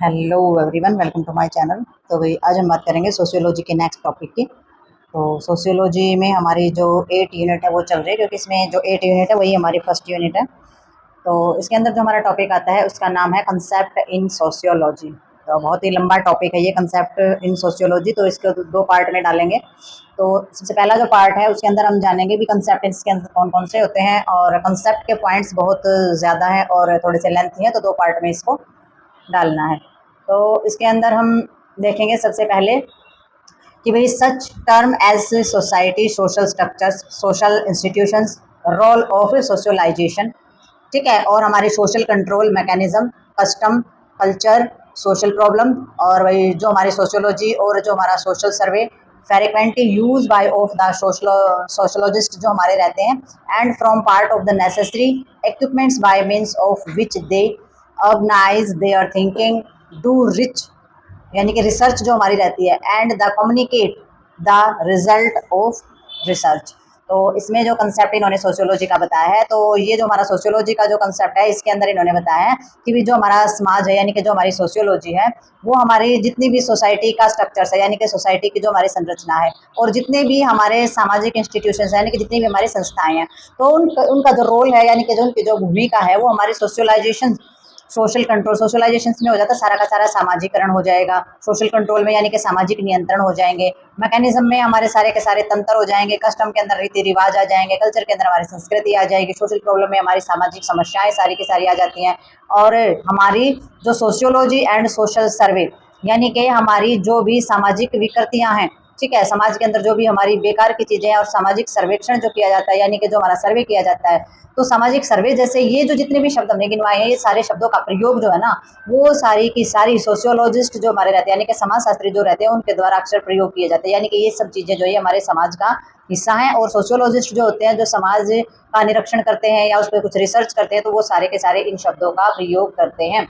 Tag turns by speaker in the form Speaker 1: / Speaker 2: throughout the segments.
Speaker 1: Hello everyone, welcome to my channel. तो भाई आज हम बात करेंगे सोशियोलॉजी के नेक्स्ट टॉपिक की। तो सोशियोलॉजी में हमारी जो 8 यूनिट है वो चल रही है, क्योंकि इसमें जो 8 यूनिट है वही हमारी फर्स्ट यूनिट है। तो इसके अंदर जो हमारा टॉपिक आता है उसका नाम है कंसेप्ट इन सोशियोलॉजी। तो बहुत ही लंबा टॉपिक है ये कंसेप्ट इन सोशियोलॉजी, तो इसको दो पार्ट में डालेंगे। तो सबसे पहला जो पार्ट है उसके अंदर हम जानेंगे भी कंसेप्ट इसके अंदर कौन कौन से होते हैं, और कंसेप्ट के पॉइंट्स बहुत ज़्यादा हैं और थोड़े से लेंथी हैं, तो दो पार्ट में इसको डालना है। तो इसके अंदर हम देखेंगे सबसे पहले कि भाई such term as society, social structures, social institutions, role of socialisation, ठीक है, और हमारे social control mechanism, custom, culture, social problem, और वही जो हमारी सोशियोलॉजी और जो हमारा social survey frequently use by of the sociologist जो हमारे रहते हैं, and from part of the necessary equipments by means of which they organise their thinking, do reach यानी कि रिसर्च जो हमारी रहती है, and the communicate the result of research. तो इसमें जो कंसेप्ट इन्होंने सोशियोलॉजी का बताया है, तो ये जो हमारा सोशियोलॉजी का जो कंसेप्ट है इसके अंदर इन्होंने बताया है कि भी जो हमारा समाज है यानी कि जो हमारी सोशियोलॉजी है वो हमारी जितनी भी सोसाइटी का स्ट्रक्चर्स है यानी कि सोसाइटी की जो हमारी संरचना है, और जितने भी हमारे सामाजिक इंस्टीट्यूशंस हैं यानी कि जितनी भी हमारी संस्थाएं हैं, तो उनका जो रोल है यानी कि जो उनकी जो भूमिका है वो हमारी सोशलाइजेशन, सोशल कंट्रोल, सोशलाइजेशन में हो जाता है सारा का सारा सामाजिकरण हो जाएगा। सोशल कंट्रोल में यानी कि सामाजिक नियंत्रण हो जाएंगे। मैकेनिज्म में हमारे सारे के सारे तंत्र हो जाएंगे। कस्टम के अंदर रीति रिवाज आ जाएंगे। कल्चर के अंदर हमारी संस्कृति आ जाएगी। सोशल प्रॉब्लम में हमारी सामाजिक समस्याएं सारी की सारी आ जाती हैं। और हमारी जो सोशियोलॉजी एंड सोशल सर्वे यानी कि हमारी जो भी सामाजिक विकृतियां हैं, ठीक है, समाज के अंदर जो भी हमारी बेकार की चीजें हैं, और सामाजिक सर्वेक्षण जो किया जाता है यानी कि जो हमारा सर्वे किया जाता है, तो सामाजिक सर्वे जैसे ये जो जितने भी शब्द हमने गिनवाए हैं, ये सारे शब्दों का प्रयोग जो है ना वो सारी की सारी सोशियोलॉजिस्ट जो हमारे रहते हैं यानी कि समाजशास्त्री जो रहते हैं उनके द्वारा अक्सर प्रयोग किए जाते हैं। यानी कि ये सब चीजें जो है हमारे समाज का हिस्सा है। और सोशियोलॉजिस्ट जो होते हैं जो समाज का निरीक्षण करते हैं या उस पर कुछ रिसर्च करते हैं, तो वो सारे के सारे इन शब्दों का प्रयोग करते हैं,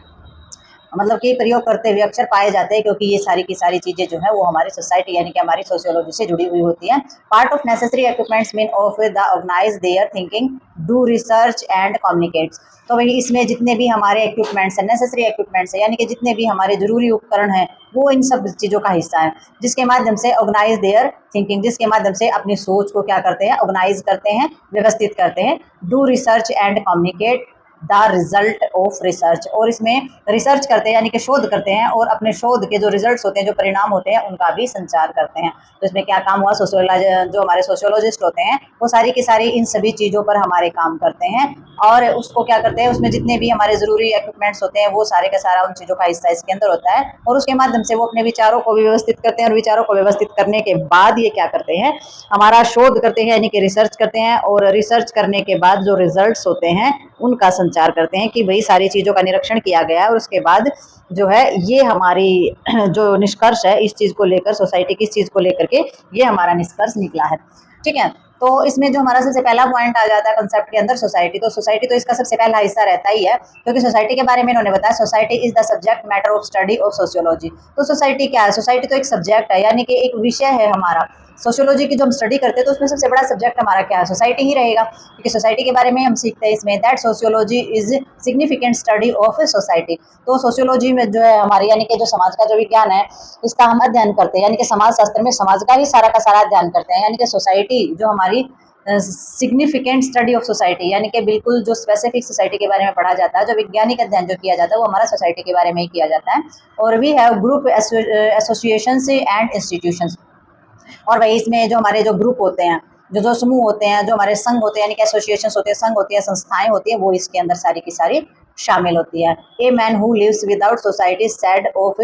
Speaker 1: मतलब कि प्रयोग करते हुए अक्षर पाए जाते हैं, क्योंकि ये सारी की सारी चीजें जो है वो हमारी सोसाइटी यानी कि हमारी सोशियोलॉजी से जुड़ी हुई होती हैं। Part of necessary equipments mean of the organise their thinking, do research and communicates. तो वही इसमें जितने भी हमारे इक्विपमेंट्स हैं, नेसेसरी इक्विपमेंट्स हैं यानी कि जितने भी हमारे जरूरी उपकरण हैं, वो इन सब चीज़ों का हिस्सा है, जिसके माध्यम से ऑर्गेनाइज देयर थिंकिंग, जिसके माध्यम से अपनी सोच को क्या करते हैं, ऑर्गेनाइज करते हैं, व्यवस्थित करते हैं। Do research and communicate the result of research, और इसमें रिसर्च करते हैं यानी कि शोध करते हैं, और अपने शोध के जो रिजल्ट्स होते हैं, जो परिणाम होते हैं, उनका भी संचार करते हैं। तो इसमें क्या काम हुआ, जो हमारे सोशियोलॉजिस्ट होते हैं वो सारी की सारी इन सभी चीज़ों पर हमारे काम करते हैं, और उसको क्या करते हैं, उसमें जितने भी हमारे ज़रूरी इक्विपमेंट्स होते हैं वो सारे का सारा उन चीज़ों का हिस्सा इसके अंदर होता है। और उसके माध्यम से वो अपने विचारों को भी व्यवस्थित करते हैं, और विचारों को व्यवस्थित करने के बाद ये क्या करते हैं, हमारा शोध करते हैं यानी कि रिसर्च करते हैं, और रिसर्च करने के बाद जो रिजल्ट्स होते हैं उनका संचार करते हैं कि भाई सारी चीज़ों का निरीक्षण किया गया है, और उसके बाद जो है ये हमारी जो निष्कर्ष है इस चीज़ को लेकर, सोसाइटी की इस चीज़ को लेकर के ये हमारा निष्कर्ष निकला है, ठीक है। तो इसमें जो हमारा सबसे पहला पॉइंट आ जाता है कंसेप्ट के अंदर, सोसाइटी। तो सोसाइटी तो इसका सबसे पहला हिस्सा रहता ही है, क्योंकि सोसाइटी के बारे में इन्होंने बताया society is the subject matter of study of sociology. तो सोसाइटी क्या है, सोसाइटी तो एक सब्जेक्ट है यानी कि एक विषय है हमारा। सोशियोलॉजी की जो हम स्टडी करते हैं तो उसमें सबसे बड़ा सब्जेक्ट हमारा क्या है, सोसाइटी ही रहेगा, क्योंकि सोसाइटी के बारे में हम सीखते हैं इसमें। That sociology is significant study of society. तो सोशियोलॉजी में जो है हमारी यानी कि जो समाज का जो विज्ञान है इसका हम अध्ययन करते हैं, यानी कि समाज शास्त्र में समाज का ही सारा का सारा अध्ययन करते हैं, यानी कि सोसाइटी जो हमारी सिग्निफिकेंट स्टडी ऑफ सोसाइटी, यानी कि बिल्कुल जो स्पेसिफिक सोसाइटी के बारे में पढ़ा जाता है, जो वैज्ञानिक अध्ययन जो किया जाता है वो हमारा सोसाइटी के बारे में ही किया जाता है। और we have group association and institutions, और वही इसमें जो हमारे जो ग्रुप होते हैं, जो समूह होते हैं, जो हमारे संघ होते हैं यानी कि एसोसिएशंस होते हैं, संघ होती है, संस्थाएं होती है, वो इसके अंदर सारी की सारी शामिल होती है। A man who lives without society said of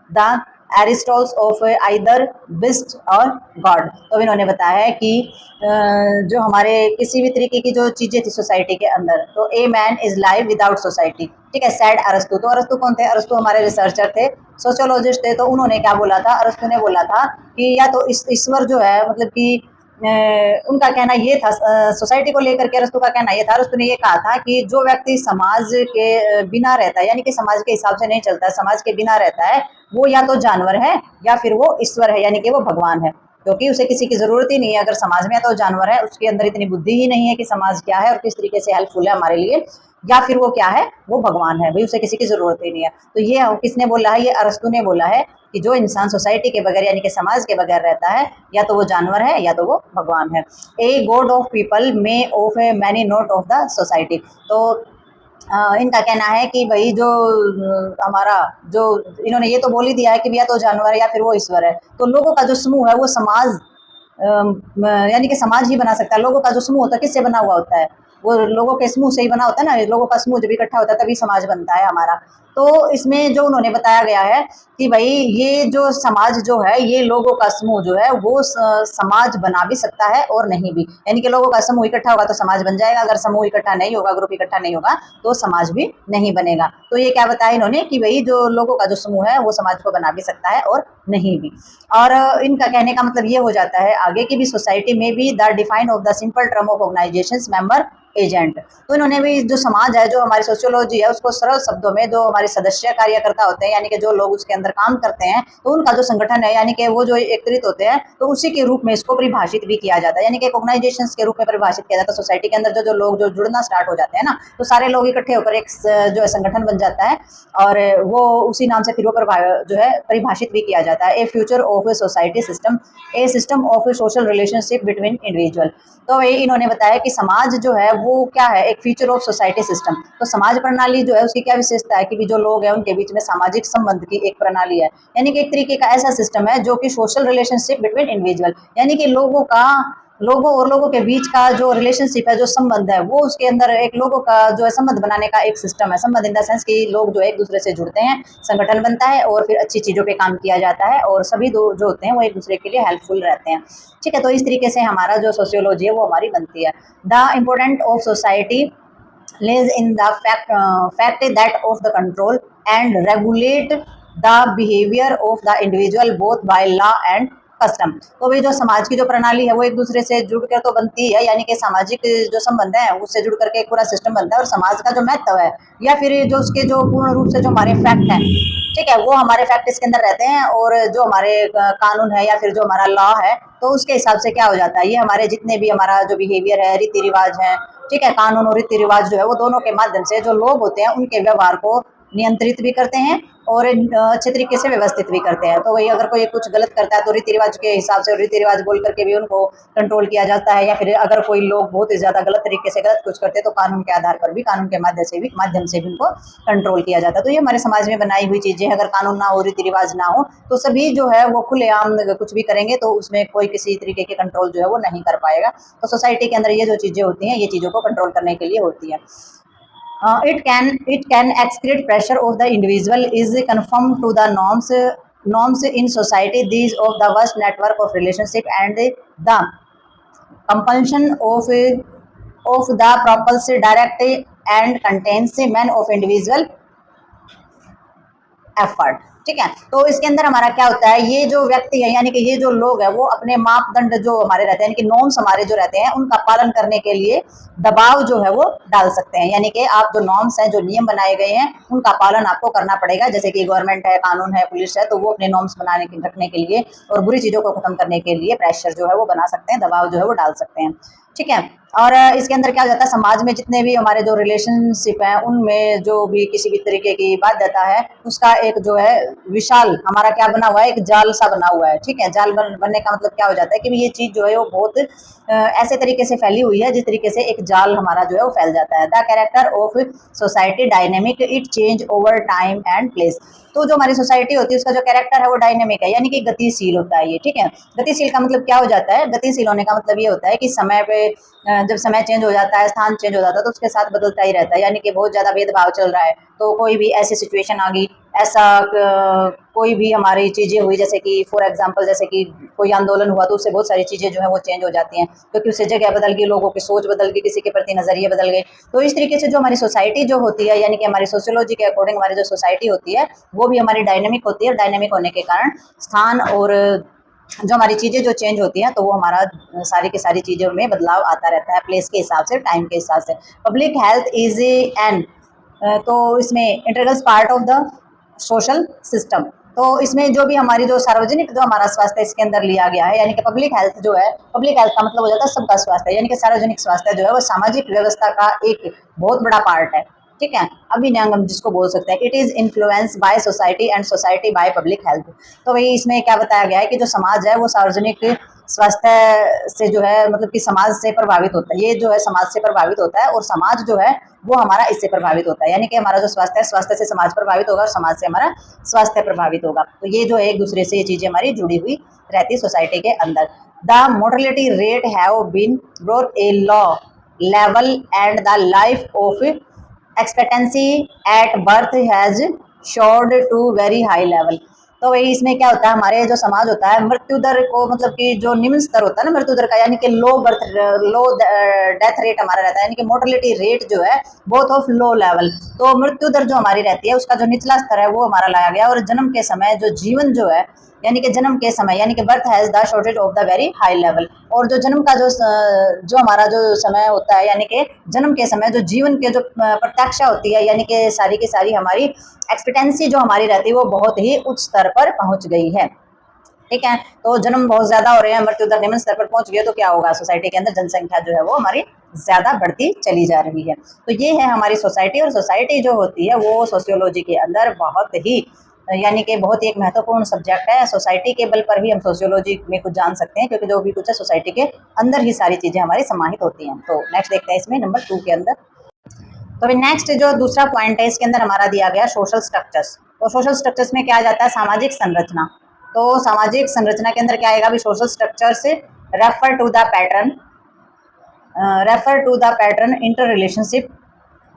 Speaker 1: the Aristotle's of either beast or god. तो इन्होंने बताया है कि जो हमारे किसी भी तरीके की जो चीज़ें थी सोसाइटी के अंदर, तो a man is live without society, ठीक है, सैड अरस्तु। तो अरस्तु कौन थे, अरस्तु हमारे रिसर्चर थे, सोशियोलॉजिस्ट थे। तो उन्होंने क्या बोला था, अरस्तु ने बोला था कि या तो ईश्वर जो है, मतलब कि उनका कहना ये था, सोसाइटी को लेकर के अरस्तु का कहना ये था, अरस्तु ने ये कहा था कि जो व्यक्ति समाज के बिना रहता है यानी कि समाज के हिसाब से नहीं चलता है, समाज के बिना रहता है, वो या तो जानवर है या फिर वो ईश्वर है यानी कि वो भगवान है, क्योंकि उसे किसी की जरूरत ही नहीं है। अगर समाज में है तो जानवर है, उसके अंदर इतनी बुद्धि ही नहीं है कि समाज क्या है और किस तरीके से हेल्पफुल है हमारे लिए, या फिर वो क्या है, वो भगवान है, भाई उसे किसी की जरूरत ही नहीं है। तो ये किसने बोला है, ये अरस्तु ने बोला है कि जो इंसान सोसाइटी के बगैर यानी कि समाज के बगैर रहता है, या तो वो जानवर है या तो वो भगवान है। A god of people may of a many not of the society. तो इनका कहना है कि भाई जो हमारा जो इन्होंने ये तो बोल ही दिया है कि या तो जानवर है या फिर वो ईश्वर है। तो लोगों का जो समूह है वो समाज यानी कि समाज ही बना सकता है। लोगों का जो समूह होता है किससे बना हुआ होता है, वो लोगों के समूह से ही बना होता है ना। लोगों का समूह जब इकट्ठा होता है तभी समाज बनता है हमारा। तो इसमें जो उन्होंने बताया गया है कि भाई ये जो समाज जो है, ये लोगों का समूह जो है वो समाज बना भी सकता है और नहीं भी। यानी कि लोगों का समूह इकट्ठा होगा तो समाज बन जाएगा, अगर समूह इकट्ठा नहीं होगा, ग्रुप इकट्ठा नहीं होगा तो समाज भी नहीं बनेगा। तो ये क्या बताया इन्होंने कि भाई जो लोगों का जो समूह है वो समाज को बना भी सकता है और नहीं भी। और इनका कहने का मतलब ये हो जाता है आगे की भी सोसाइटी में भी the define of the simple term of organisations member agent. तो इन्होंने भी जो समाज है, जो हमारी सोशियोलॉजी है, उसको सरल शब्दों में जो हमारे सदस्य कार्यकर्ता होते हैं यानी कि जो लोग उसके अंदर काम करते हैं, तो उनका जो संगठन है यानी कि वो जो एकत्रित होते हैं, तो उसी के रूप में इसको परिभाषित भी किया जाता है। यानी कि एक ऑर्गेनाइजेशन के रूप में परिभाषित किया जाता है। सोसाइटी के अंदर जो जो लोग जो जुड़ना स्टार्ट हो जाते हैं ना, तो सारे लोग इकट्ठे होकर एक जो है संगठन बन जाता है, और वो उसी नाम से फिर वो जो है परिभाषित भी किया जाता है। ए future of a society system, A system of A social relationship between individual. तो ये इन्होंने बताया कि समाज जो है वो क्या है, एक फीचर ऑफ सोसाइटी सिस्टम। तो समाज प्रणाली जो है उसकी क्या विशेषता है कि जो लोग हैं उनके बीच में सामाजिक संबंध की एक प्रणाली है। यानी कि एक तरीके का ऐसा सिस्टम है जो कि सोशल रिलेशनशिप बिटवीन इंडिविजुअल, यानी कि लोगों और लोगों के बीच का जो रिलेशनशिप है, जो संबंध है, वो उसके अंदर एक लोगों का जो है संबंध बनाने का एक सिस्टम है। संबंध इन द सेंस कि लोग जो है एक दूसरे से जुड़ते हैं, संगठन बनता है और फिर अच्छी चीज़ों पे काम किया जाता है, और सभी दो जो होते हैं वो एक दूसरे के लिए हेल्पफुल रहते हैं। ठीक है, तो इस तरीके से हमारा जो सोशियोलॉजी है वो हमारी बनती है। The important of society lays in the fact that of the control and regulate the behavior of the individual both by law and custom. तो भी जो समाज की जो प्रणाली है वो एक दूसरे से जुड़कर तो बनती है, यानी कि सामाजिक जो संबंध है उससे जुड़ करके एक पूरा सिस्टम बनता है। और समाज का जो महत्व है या फिर जो उसके जो पूर्ण रूप से जो हमारे फैक्ट हैं, ठीक है, वो हमारे फैक्ट इसके अंदर रहते हैं। और जो हमारे कानून है या फिर जो हमारा लॉ है, तो उसके हिसाब से क्या हो जाता है, ये हमारे जितने भी हमारा जो बिहेवियर है, रीति रिवाज है, ठीक है, कानून और रीति रिवाज जो है वो दोनों के माध्यम से जो लोग होते हैं उनके व्यवहार को नियंत्रित भी करते हैं और अच्छे तरीके से व्यवस्थित भी करते हैं। तो वही अगर कोई कुछ गलत करता है तो रीति रिवाज के हिसाब से रीति रिवाज बोल करके भी उनको कंट्रोल किया जाता है। या फिर अगर कोई लोग बहुत ही ज्यादा गलत तरीके से गलत कुछ करते हैं तो कानून के आधार पर भी, कानून के माध्यम से भी उनको कंट्रोल किया जाता है। तो ये हमारे समाज में बनाई हुई चीजें, अगर कानून ना हो, रीति रिवाज ना हो, तो सभी जो है वो खुलेआम कुछ भी करेंगे तो उसमें कोई किसी तरीके के कंट्रोल जो है वो नहीं कर पाएगा। तो सोसाइटी के अंदर ये जो चीजें होती हैं ये चीजों को कंट्रोल करने के लिए होती है। It can excrete pressure of the individual is conform to the norms in society. These of the vast network of relationship and the compulsion of the propulse direct and contains man of individual effort. ठीक है, तो इसके अंदर हमारा क्या होता है, ये जो व्यक्ति है यानी कि ये जो लोग है वो अपने मापदंड जो हमारे रहते हैं, यानी कि नॉर्म्स हमारे जो रहते हैं उनका पालन करने के लिए दबाव जो है वो डाल सकते हैं। यानी कि आप जो नॉर्म्स हैं, जो नियम बनाए गए हैं, उनका पालन आपको करना पड़ेगा। जैसे कि गवर्नमेंट है, कानून है, पुलिस है, तो वो अपने नॉर्म्स बनाने के रखने के लिए और बुरी चीजों को खत्म करने के लिए प्रेशर जो है वो बना सकते हैं, दबाव जो है वो डाल सकते हैं। ठीक है, और इसके अंदर क्या हो जाता है, समाज में जितने भी हमारे जो रिलेशनशिप हैं उनमें जो भी किसी भी तरीके की बाध्यता है उसका एक जो है विशाल हमारा क्या बना हुआ है, एक जाल सा बना हुआ है। ठीक है, जाल बनने का मतलब क्या हो जाता है कि ये चीज जो है वो बहुत ऐसे तरीके से फैली हुई है जिस तरीके से एक जाल हमारा जो है वो फैल जाता है। The character of society dynamic, it change over time and place. तो जो हमारी सोसाइटी होती है उसका जो कैरेक्टर है वो डायनेमिक है, यानी कि गतिशील होता है ये। ठीक है, गतिशील का मतलब क्या हो जाता है, गतिशील होने का मतलब ये होता है कि समय पे जब समय चेंज हो जाता है, स्थान चेंज हो जाता है, तो उसके साथ बदलता ही रहता है। यानी कि बहुत ज्यादा भेदभाव चल रहा है तो कोई भी ऐसी सिचुएशन आ गई, ऐसा कोई भी हमारी चीजें हुई, जैसे कि फॉर एग्जांपल जैसे कि कोई आंदोलन हुआ तो उससे बहुत सारी चीजें जो है वो चेंज हो जाती हैं, क्योंकि उससे जगह बदल गई, लोगों की सोच बदल गई, किसी के प्रति नजरिए बदल गए। तो इस तरीके से जो हमारी सोसाइटी जो होती है, यानी कि हमारी सोशियोलॉजी के अकॉर्डिंग हमारी जो सोसाइटी होती है वो भी हमारी डायनेमिक होती है। डायनेमिक होने के कारण स्थान और जो हमारी चीजें जो चेंज होती हैं तो वो हमारा सारी की सारी चीजों में बदलाव आता रहता है, प्लेस के हिसाब से, टाइम के हिसाब से। पब्लिक हेल्थ इज एन, तो इसमें integral part of the social system. तो इसमें जो भी हमारी जो सार्वजनिक जो हमारा स्वास्थ्य इसके अंदर लिया गया है, यानी कि पब्लिक हेल्थ जो है, पब्लिक हेल्थ का मतलब हो जाता है सबका स्वास्थ्य, यानी कि सार्वजनिक स्वास्थ्य जो है वो सामाजिक व्यवस्था का एक बहुत बड़ा पार्ट है। ठीक है, अभिनय हम जिसको बोल सकते हैं। It is influence by society and society by public health. तो वही इसमें क्या बताया गया है कि जो समाज है वो सार्वजनिक स्वास्थ्य से जो है मतलब कि समाज से प्रभावित होता है, ये जो है समाज से प्रभावित होता है, और समाज जो है वो हमारा इससे प्रभावित होता है, यानी कि हमारा जो स्वास्थ्य है, स्वास्थ्य से समाज प्रभावित होगा और समाज से हमारा स्वास्थ्य प्रभावित होगा। तो ये जो है एक दूसरे से ये चीजें हमारी जुड़ी हुई रहती है सोसाइटी के अंदर। The mortality rate have been brought a low level and the life of expectancy at birth has soared to very high level. तो वही इसमें क्या होता है, हमारे जो समाज होता है मृत्यु दर को मतलब कि जो निम्न स्तर होता है ना मृत्यु दर का, यानी कि लो डेथ रेट हमारा रहता है, यानी कि मोर्टेलिटी रेट जो है बोथ ऑफ लो लेवल। तो मृत्यु दर जो हमारी रहती है उसका जो निचला स्तर है वो हमारा लाया गया, और जन्म के समय जो जीवन जो है यानी कि जन्म के समय यानी कि birth has the shortage of the very high level. और जो जन्म का जो हमारा जो समय होता है यानी कि जन्म के समय जो जीवन के जो प्रत्याशा होती है यानी कि सारी की सारी हमारी एक्सपेक्टेंसी जो हमारी रहती है वो बहुत ही उच्च स्तर पर पहुंच गई है। ठीक है, तो जन्म बहुत ज्यादा हो रहे हैं, मृत्यु दर निम्न स्तर पर पहुंच गई, तो क्या होगा, सोसाइटी के अंदर जनसंख्या जो है वो हमारी ज्यादा बढ़ती चली जा रही है। तो ये है हमारी सोसाइटी, और सोसाइटी जो होती है वो सोशियोलॉजी के अंदर बहुत ही यानी कि बहुत ही एक महत्वपूर्ण सब्जेक्ट है। सोसाइटी के बल पर ही हम सोशियोलॉजी में कुछ जान सकते हैं, क्योंकि जो भी कुछ है सोसाइटी के अंदर ही सारी चीजें हमारी समाहित होती हैं। तो नेक्स्ट देखते हैं इसमें नंबर 2 के अंदर। तो अभी नेक्स्ट जो दूसरा पॉइंट है इसके अंदर हमारा दिया गया सोशल स्ट्रक्चर्स। तो सोशल स्ट्रक्चर्स में क्या आ जाता है, सामाजिक संरचना। तो सामाजिक संरचना के अंदर क्या आएगा, अभी social structures refer to the pattern inter relationship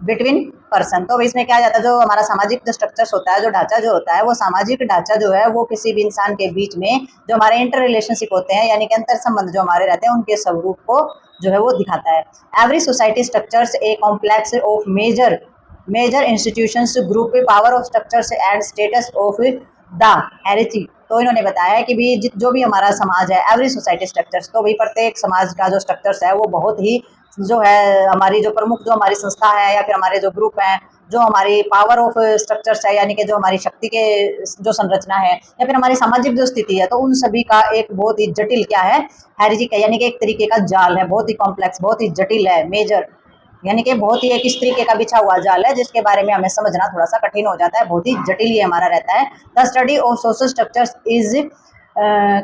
Speaker 1: between person. तो इसमें क्या जाता है, जो हमारा सामाजिक जो स्ट्रक्चर्स होता है, जो ढांचा जो होता है, वो सामाजिक ढांचा जो है वो किसी भी इंसान के बीच में जो हमारे इंटर रिलेशनशिप होते हैं यानी कि अंतर संबंध जो हमारे रहते हैं उनके स्वरूप को जो है वो दिखाता है। Every society structures a complex of major institutions group power of structures and status of the heredity. तो इन्होंने बताया है कि भी जो भी हमारा समाज है, एवरी सोसाइटी स्ट्रक्चर्स, तो भाई प्रत्येक समाज का जो स्ट्रक्चर्स है वो बहुत ही जो है हमारी जो प्रमुख जो हमारी संस्था है या फिर हमारे जो ग्रुप हैं, जो हमारी पावर ऑफ स्ट्रक्चर्स है यानी कि जो हमारी शक्ति के जो संरचना है या फिर हमारी सामाजिक जो स्थिति है, तो उन सभी का एक बहुत ही जटिल क्या है, हैरिजिक है, यानी कि एक तरीके का जाल है, बहुत ही कॉम्प्लेक्स, बहुत ही जटिल है, मेजर यानी कि बहुत ही एक इस तरीके का बिछा हुआ जाल है जिसके बारे में हमें समझना थोड़ा सा कठिन हो जाता है, बहुत ही जटिल ये हमारा रहता है। The study of social structures is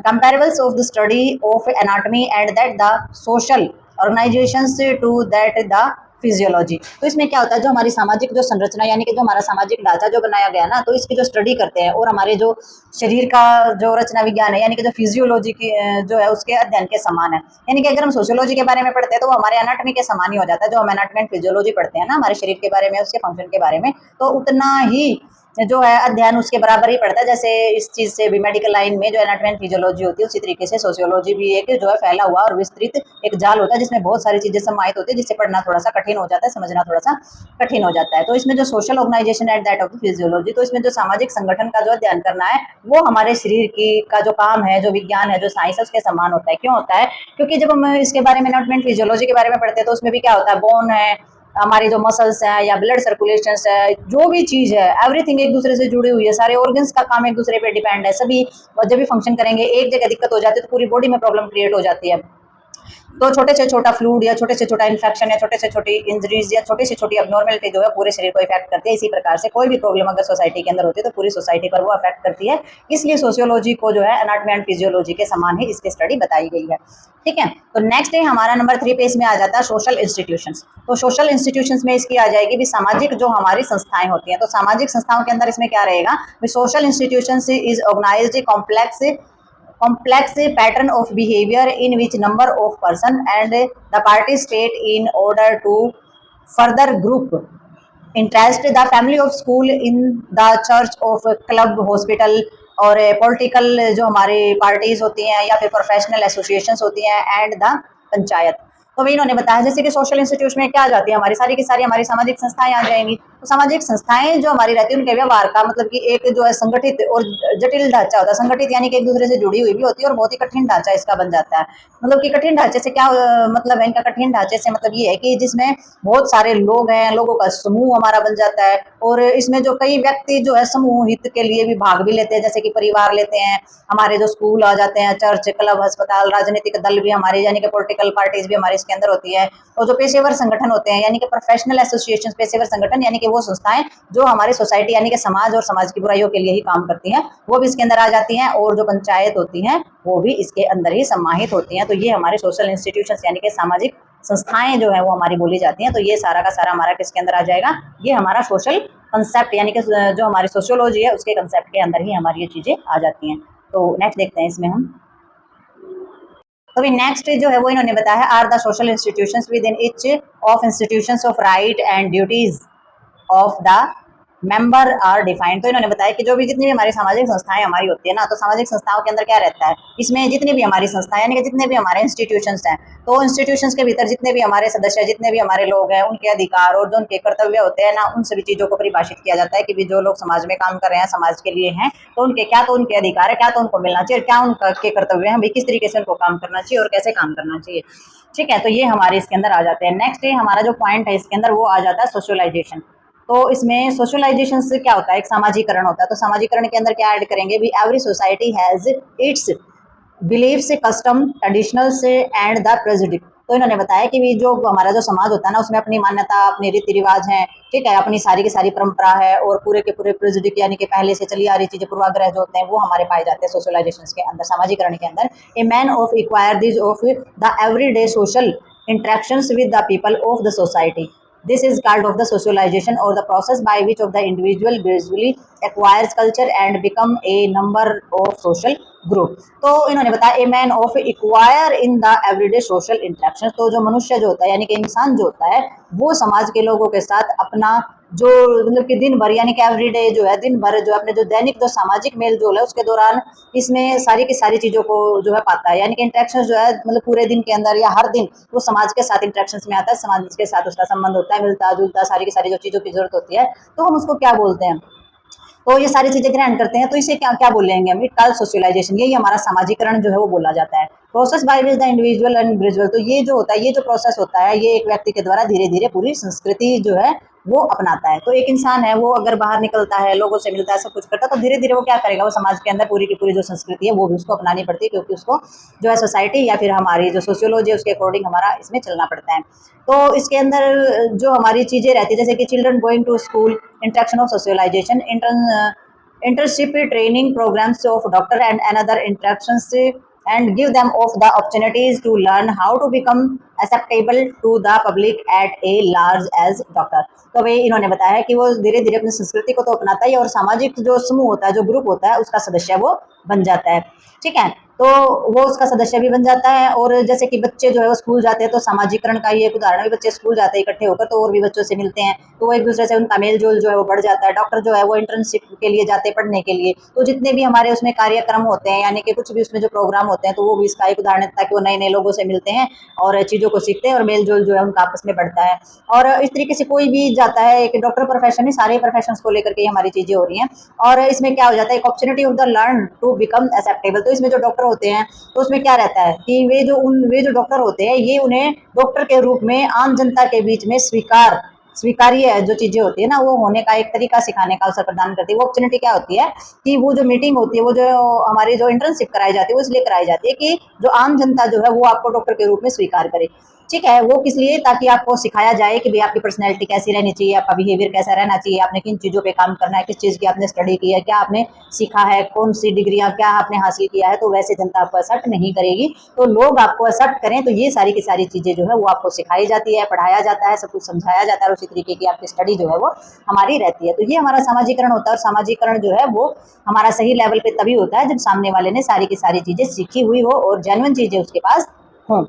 Speaker 1: comparables of the study of anatomy and that the social organizations to that the physiology. तो इसमें क्या होता है, जो हमारी सामाजिक जो संरचना यानी कि जो हमारा सामाजिक ढांचा जो बनाया गया ना, तो इसकी जो स्टडी करते हैं और हमारे जो शरीर का जो रचना विज्ञान है यानी कि जो फिजियोलॉजी की जो है उसके अध्ययन के समान है। यानी कि अगर हम सोशियोलॉजी के बारे में पढ़ते हैं तो वो हमारे एनाटॉमी के समान ही हो जाता है। जो हम एनाटॉमी एंड फिजियोलॉजी पढ़ते हैं ना हमारे शरीर के बारे में, उसके फंक्शन के बारे में, तो उतना ही जो है अध्ययन उसके बराबर ही पड़ता है। जैसे इस चीज से भी मेडिकल लाइन में जो एनाटॉमी एंड फिजियोलॉजी होती है, उसी तरीके से सोशियोलॉजी भी एक जो है फैला हुआ और विस्तृत एक जाल होता है जिसमें बहुत सारी चीजें समाहित होती है, जिससे पढ़ना थोड़ा सा कठिन हो जाता है, समझना थोड़ा सा कठिन हो जाता है। तो इसमें जो social organisation at that of physiology, तो इसमें जो सामाजिक संगठन का जो अध्ययन करना है वो हमारे शरीर की का जो काम है, जो विज्ञान है, जो साइंस है, उसके समान होता है। क्यों होता है, क्योंकि जब हम इसके बारे में एनाटॉमी एंड फिजियोलॉजी के बारे में पढ़ते हैं तो उसमें भी क्या होता है, बोन है, हमारी जो मसल्स है या ब्लड सर्कुलेशन है, जो भी चीज है एवरीथिंग एक दूसरे से जुड़ी हुई है, सारे ऑर्गन्स का काम एक दूसरे पे डिपेंड है। सभी जब भी फंक्शन करेंगे, एक जगह दिक्कत हो जाती है तो पूरी बॉडी में प्रॉब्लम क्रिएट हो जाती है। तो छोटे से छोटा फ्लूड या छोटे से छोटा इन्फेक्शन या छोटे से छोटी इंजरीज या छोटी से छोटी अबनॉर्मलिटी जो है पूरे शरीर को इफेक्ट करती है। इसी प्रकार से कोई भी प्रॉब्लम अगर सोसाइटी के अंदर होती है तो पूरी सोसाइटी पर वो अफेक्ट करती है। इसलिए सोशियोलॉजी को जो है एनाटॉमी एंड फिजियोलॉजी के समान ही इसकी स्टडी बताई गई है। ठीक है, तो नेक्स्ट है हमारा नंबर 3 पे इसमें आ जाता है सोशल इंस्टीट्यूशंस। तो सोशल इंस्टीट्यूशंस में इसकी आ जाएगी भी सामाजिक जो हमारी संस्थाएं होती हैं। तो सामाजिक संस्थाओं के अंदर इसमें क्या रहेगा, social institutions is organised complex pattern of behavior in which number of person and the participate in order to further group interest, the family of school in the church of club hospital और political जो हमारे parties होती हैं या फिर professional associations होती हैं and the panchayat. तो वही इन्होंने बताया जैसे कि सोशल इंस्टीट्यूशन में क्या आ जाती है, हमारी सारी की सारी हमारी सामाजिक संस्थाएं आ जाएंगी। तो सामाजिक संस्थाएं जो हमारी रहती है उनके व्यवहार का मतलब कि एक जो है संगठित और जटिल ढांचा होता है। संगठित यानी कि एक दूसरे से जुड़ी हुई भी होती है और बहुत ही कठिन ढांचा इसका बन जाता है। मतलब कि कठिन ढांचे से क्या मतलब है इनका, कठिन ढांचे से मतलब ये है कि जिसमें बहुत सारे लोग हैं, लोगों का समूह हमारा बन जाता है और इसमें जो कई व्यक्ति जो है समूह हित के लिए भी भाग भी लेते हैं, जैसे कि परिवार लेते हैं, हमारे जो स्कूल आ जाते हैं, चर्च, क्लब, अस्पताल, राजनीतिक दल भी हमारे यानी कि पॉलिटिकल पार्टीज भी हमारी इसके अंदर होती है। और जो पेशेवर संगठन होते हैं यानी कि प्रोफेशनल एसोसिएशन, पेशेवर संगठन यानी कि वो संस्थाएं जो हमारे सोसाइटी यानी कि समाज और समाज की बुराइयों के लिए ही काम करती हैं, वो भी इसके अंदर आ जाती हैं। और जो पंचायत होती हैं वो भी इसके अंदर ही समाहित होती हैं। तो ये हमारे सोशल इंस्टीट्यूशंस यानी कि सामाजिक संस्थाएं जो है वो हमारी बोली जाती हैं। तो ये सारा का सारा हमारा किसके अंदर आ जाएगा, ये हमारा सोशल कंसेप्ट यानी कि जो हमारी सोशियोलॉजी है उसके कंसेप्ट के अंदर ही हमारी ये चीजें आ जाती हैं। तो नेक्स्ट देखते हैं इसमें हम। तो भी नेक्स्ट जो है वो इन्होंने बताया है, are the social institutions within each of institutions of right and duties of the member are defined. तो इन्होंने बताया कि जो भी जितनी भी हमारी सामाजिक संस्थाएं हमारी होती है ना, तो सामाजिक संस्थाओं के अंदर क्या रहता है, इसमें जितनी भी हमारी संस्थाएं यानी कि जितने भी हमारे इंस्टीट्यूशंस हैं, तो इंस्टीट्यूशंस के भीतर जितने भी हमारे सदस्य, जितने भी हमारे लोग हैं, उनके अधिकार और जो उनके कर्तव्य होते हैं ना, उन सभी चीज़ों को परिभाषित किया जाता है कि भी जो लोग समाज में काम कर रहे हैं, समाज के लिए हैं, तो उनके क्या तो उनके अधिकार है, क्या तो उनको मिलना चाहिए, क्या उनके कर्तव्य हैं, भाई किस तरीके से उनको काम करना चाहिए और कैसे काम करना चाहिए। ठीक है, तो ये हमारे इसके अंदर आ जाते हैं। नेक्स्ट हमारा जो पॉइंट है इसके अंदर वो आ जाता है सोशलाइजेशन। तो इसमें सोशलाइजेशन से क्या होता है, एक सामाजिकरण होता है। तो सामाजिकरण के अंदर क्या ऐड करेंगे, भी every society has its beliefs, custom, traditionals and the prejudices. तो इन्होंने बताया कि भी जो हमारा जो समाज होता है ना, उसमें अपनी मान्यता, अपने रीति रिवाज हैं, ठीक है, अपनी सारी की सारी परंपरा है, और पूरे के पूरे प्रेजुडिक्स यानी कि पहले से चली आ रही चीजें, पूर्वाग्रह जो होते हैं वो हमारे पाए जाते हैं सोशलाइजेशन के अंदर, सामाजिकरण के अंदर। A man of acquire this of the everyday social interactions with the people of the society. This is called of the socialization or the process by which of the individual gradually acquires culture and become a number of social group। तो इन्होंने बताया a man of acquire in the everyday social interaction. तो जो मनुष्य जो होता है यानी कि इंसान जो होता है वो समाज के लोगों के साथ अपना जो मतलब कि दिन भर यानी कि एवरीडे जो है, दिन भर जो अपने जो दैनिक जो सामाजिक मेल जोल है उसके दौरान इसमें सारी की सारी चीज़ों को जो है पाता है। यानी कि इंटरेक्शन जो है मतलब पूरे दिन के अंदर या हर दिन वो समाज के साथ इंटरेक्शन में आता है, समाज के साथ उसका संबंध होता है, मिलता जुलता, सारी की सारी जो चीज़ों की जरूरत होती है, तो हम उसको क्या बोलते हैं, तो ये सारी चीजें ग्रहण करते हैं। तो इसे क्या क्या बोलेंगे हम, इट कॉल सोशलाइजेशन। यही हमारा सामाजिकरण जो है वो बोला जाता है। Process by which the individual and gradual. तो ये जो होता है, ये जो प्रोसेस होता है, ये एक व्यक्ति के द्वारा धीरे धीरे पूरी संस्कृति जो है वो अपनाता है। तो एक इंसान है वो अगर बाहर निकलता है, लोगों से मिलता है, सब कुछ करता है, तो धीरे धीरे वो क्या करेगा, वो समाज के अंदर पूरी की पूरी जो संस्कृति है वो भी उसको अपनानी पड़ती है, क्योंकि उसको जो है सोसाइटी या फिर हमारी जो सोशियोलॉजी है उसके अकॉर्डिंग हमारा इसमें चलना पड़ता है। तो इसके अंदर जो हमारी चीज़ें रहती है, जैसे कि children going to school, interaction of socialisation, internship training programs of doctor and another interactions, and give them of the opportunities to learn how to become acceptable to the public at a large as doctor। तो भाई इन्होंने बताया है कि वो धीरे धीरे अपनी संस्कृति को तो अपनाता है और सामाजिक जो समूह होता है, जो ग्रुप होता है, उसका सदस्य वो बन जाता है। ठीक है, तो वो उसका सदस्य भी बन जाता है। और जैसे कि बच्चे जो है वो स्कूल जाते हैं, तो सामाजिकरण का ये एक उदाहरण है, बच्चे स्कूल जाते हैं इकट्ठे होकर, तो और भी बच्चों से मिलते हैं, तो वो एक दूसरे से उनका मेल जोल जो है वो बढ़ जाता है। डॉक्टर जो है वो इंटर्नशिप के लिए जाते हैं पढ़ने के लिए, तो जितने भी हमारे उसमें कार्यक्रम होते हैं यानी कि कुछ भी उसमें जो प्रोग्राम होते हैं, तो वो भी इसका एक उदाहरण है, ताकि वो नए नए लोगों से मिलते हैं और चीज़ों को सीखते हैं और मेल जोल जो है उनका आपस में बढ़ता है। और इस तरीके से कोई भी जाता है, एक डॉक्टर प्रोफेशन ही सारे प्रोफेशंस को लेकर के हमारी चीज़ें हो रही हैं। और इसमें क्या हो जाता है, एक opportunity of the learn to become acceptable. तो इसमें जो डॉक्टर होते हैं तो उसमें क्या रहता है कि वे जो डॉक्टर होते हैं, ये उन्हें डॉक्टर के रूप में आम जनता के बीच में स्वीकार्य जो चीजें होती है ना, वो होने का एक तरीका सिखाने का अवसर प्रदान करती है। वो अपॉर्चुनिटी क्या होती है कि वो जो मीटिंग होती है, वो जो हमारी जो इंटर्नशिप कराई जाती है, वो इसलिए कराई जाती है कि जो आम जनता जो है वो आपको डॉक्टर के रूप में स्वीकार करे। ठीक है, वो किस लिए, ताकि आपको सिखाया जाए कि भाई आपकी पर्सनैलिटी कैसी रहनी चाहिए, आपका बिहेवियर कैसा रहना चाहिए, आपने किन चीज़ों पे काम करना है, किस चीज़ की आपने स्टडी की है, क्या आपने सीखा है, कौन सी डिग्रियां क्या आपने हासिल किया है। तो वैसे जनता आपको एक्सेप्ट नहीं करेगी, तो लोग आपको एक्सेप्ट करें, तो ये सारी की सारी चीज़ें जो है वो आपको सिखाई जाती है, पढ़ाया जाता है, सब कुछ समझाया जाता है, और उसी तरीके की आपकी स्टडी जो है वो हमारी रहती है। तो ये हमारा सामाजिकरण होता है। और सामाजिकरण जो है वो हमारा सही लेवल पे तभी होता है जब सामने वाले ने सारी की सारी चीज़ें सीखी हुई हो और जेन्युइन चीज़ें उसके पास हों।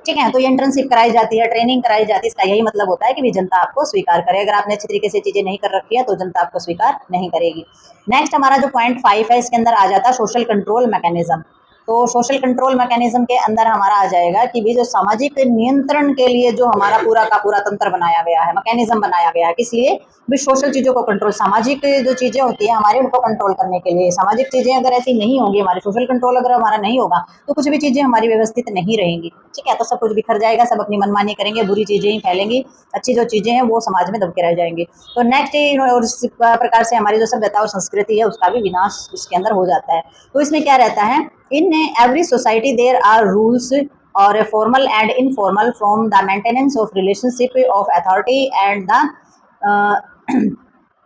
Speaker 1: ठीक है, तो ये इंटर्नशिप कराई जाती है, ट्रेनिंग कराई जाती है, इसका यही मतलब होता है कि भी जनता आपको स्वीकार करे। अगर आपने अच्छी तरीके से चीजें नहीं कर रखी है तो जनता आपको स्वीकार नहीं करेगी। नेक्स्ट हमारा जो पॉइंट 5 है, इसके अंदर आ जाता है सोशल कंट्रोल मैकेनिज्म। तो सोशल कंट्रोल मैकेनिज्म के अंदर हमारा आ जाएगा कि भी जो सामाजिक नियंत्रण के लिए जो हमारा पूरा का पूरा तंत्र बनाया गया है, मैकेनिज्म बनाया गया है, किस लिए, भी सोशल चीज़ों को कंट्रोल, सामाजिक जो चीज़ें होती है हमारे, उनको कंट्रोल करने के लिए। सामाजिक चीज़ें अगर ऐसी नहीं होंगी, हमारी सोशल कंट्रोल अगर हमारा नहीं होगा, तो कुछ भी चीज़ें हमारी व्यवस्थित नहीं रहेंगी। ठीक है, तो सब कुछ बिखर जाएगा, सब अपनी मनमानी करेंगे, बुरी चीज़ें ही फैलेंगी, अच्छी जो चीज़ें हैं वो समाज में दबके रह जाएंगी। तो नेक्स्ट और इस प्रकार से हमारी जो सभ्यता और संस्कृति है उसका भी विनाश इसके अंदर हो जाता है। तो इसमें क्या रहता है, in every society there are rules और formal and informal from the maintenance of relationship of authority and the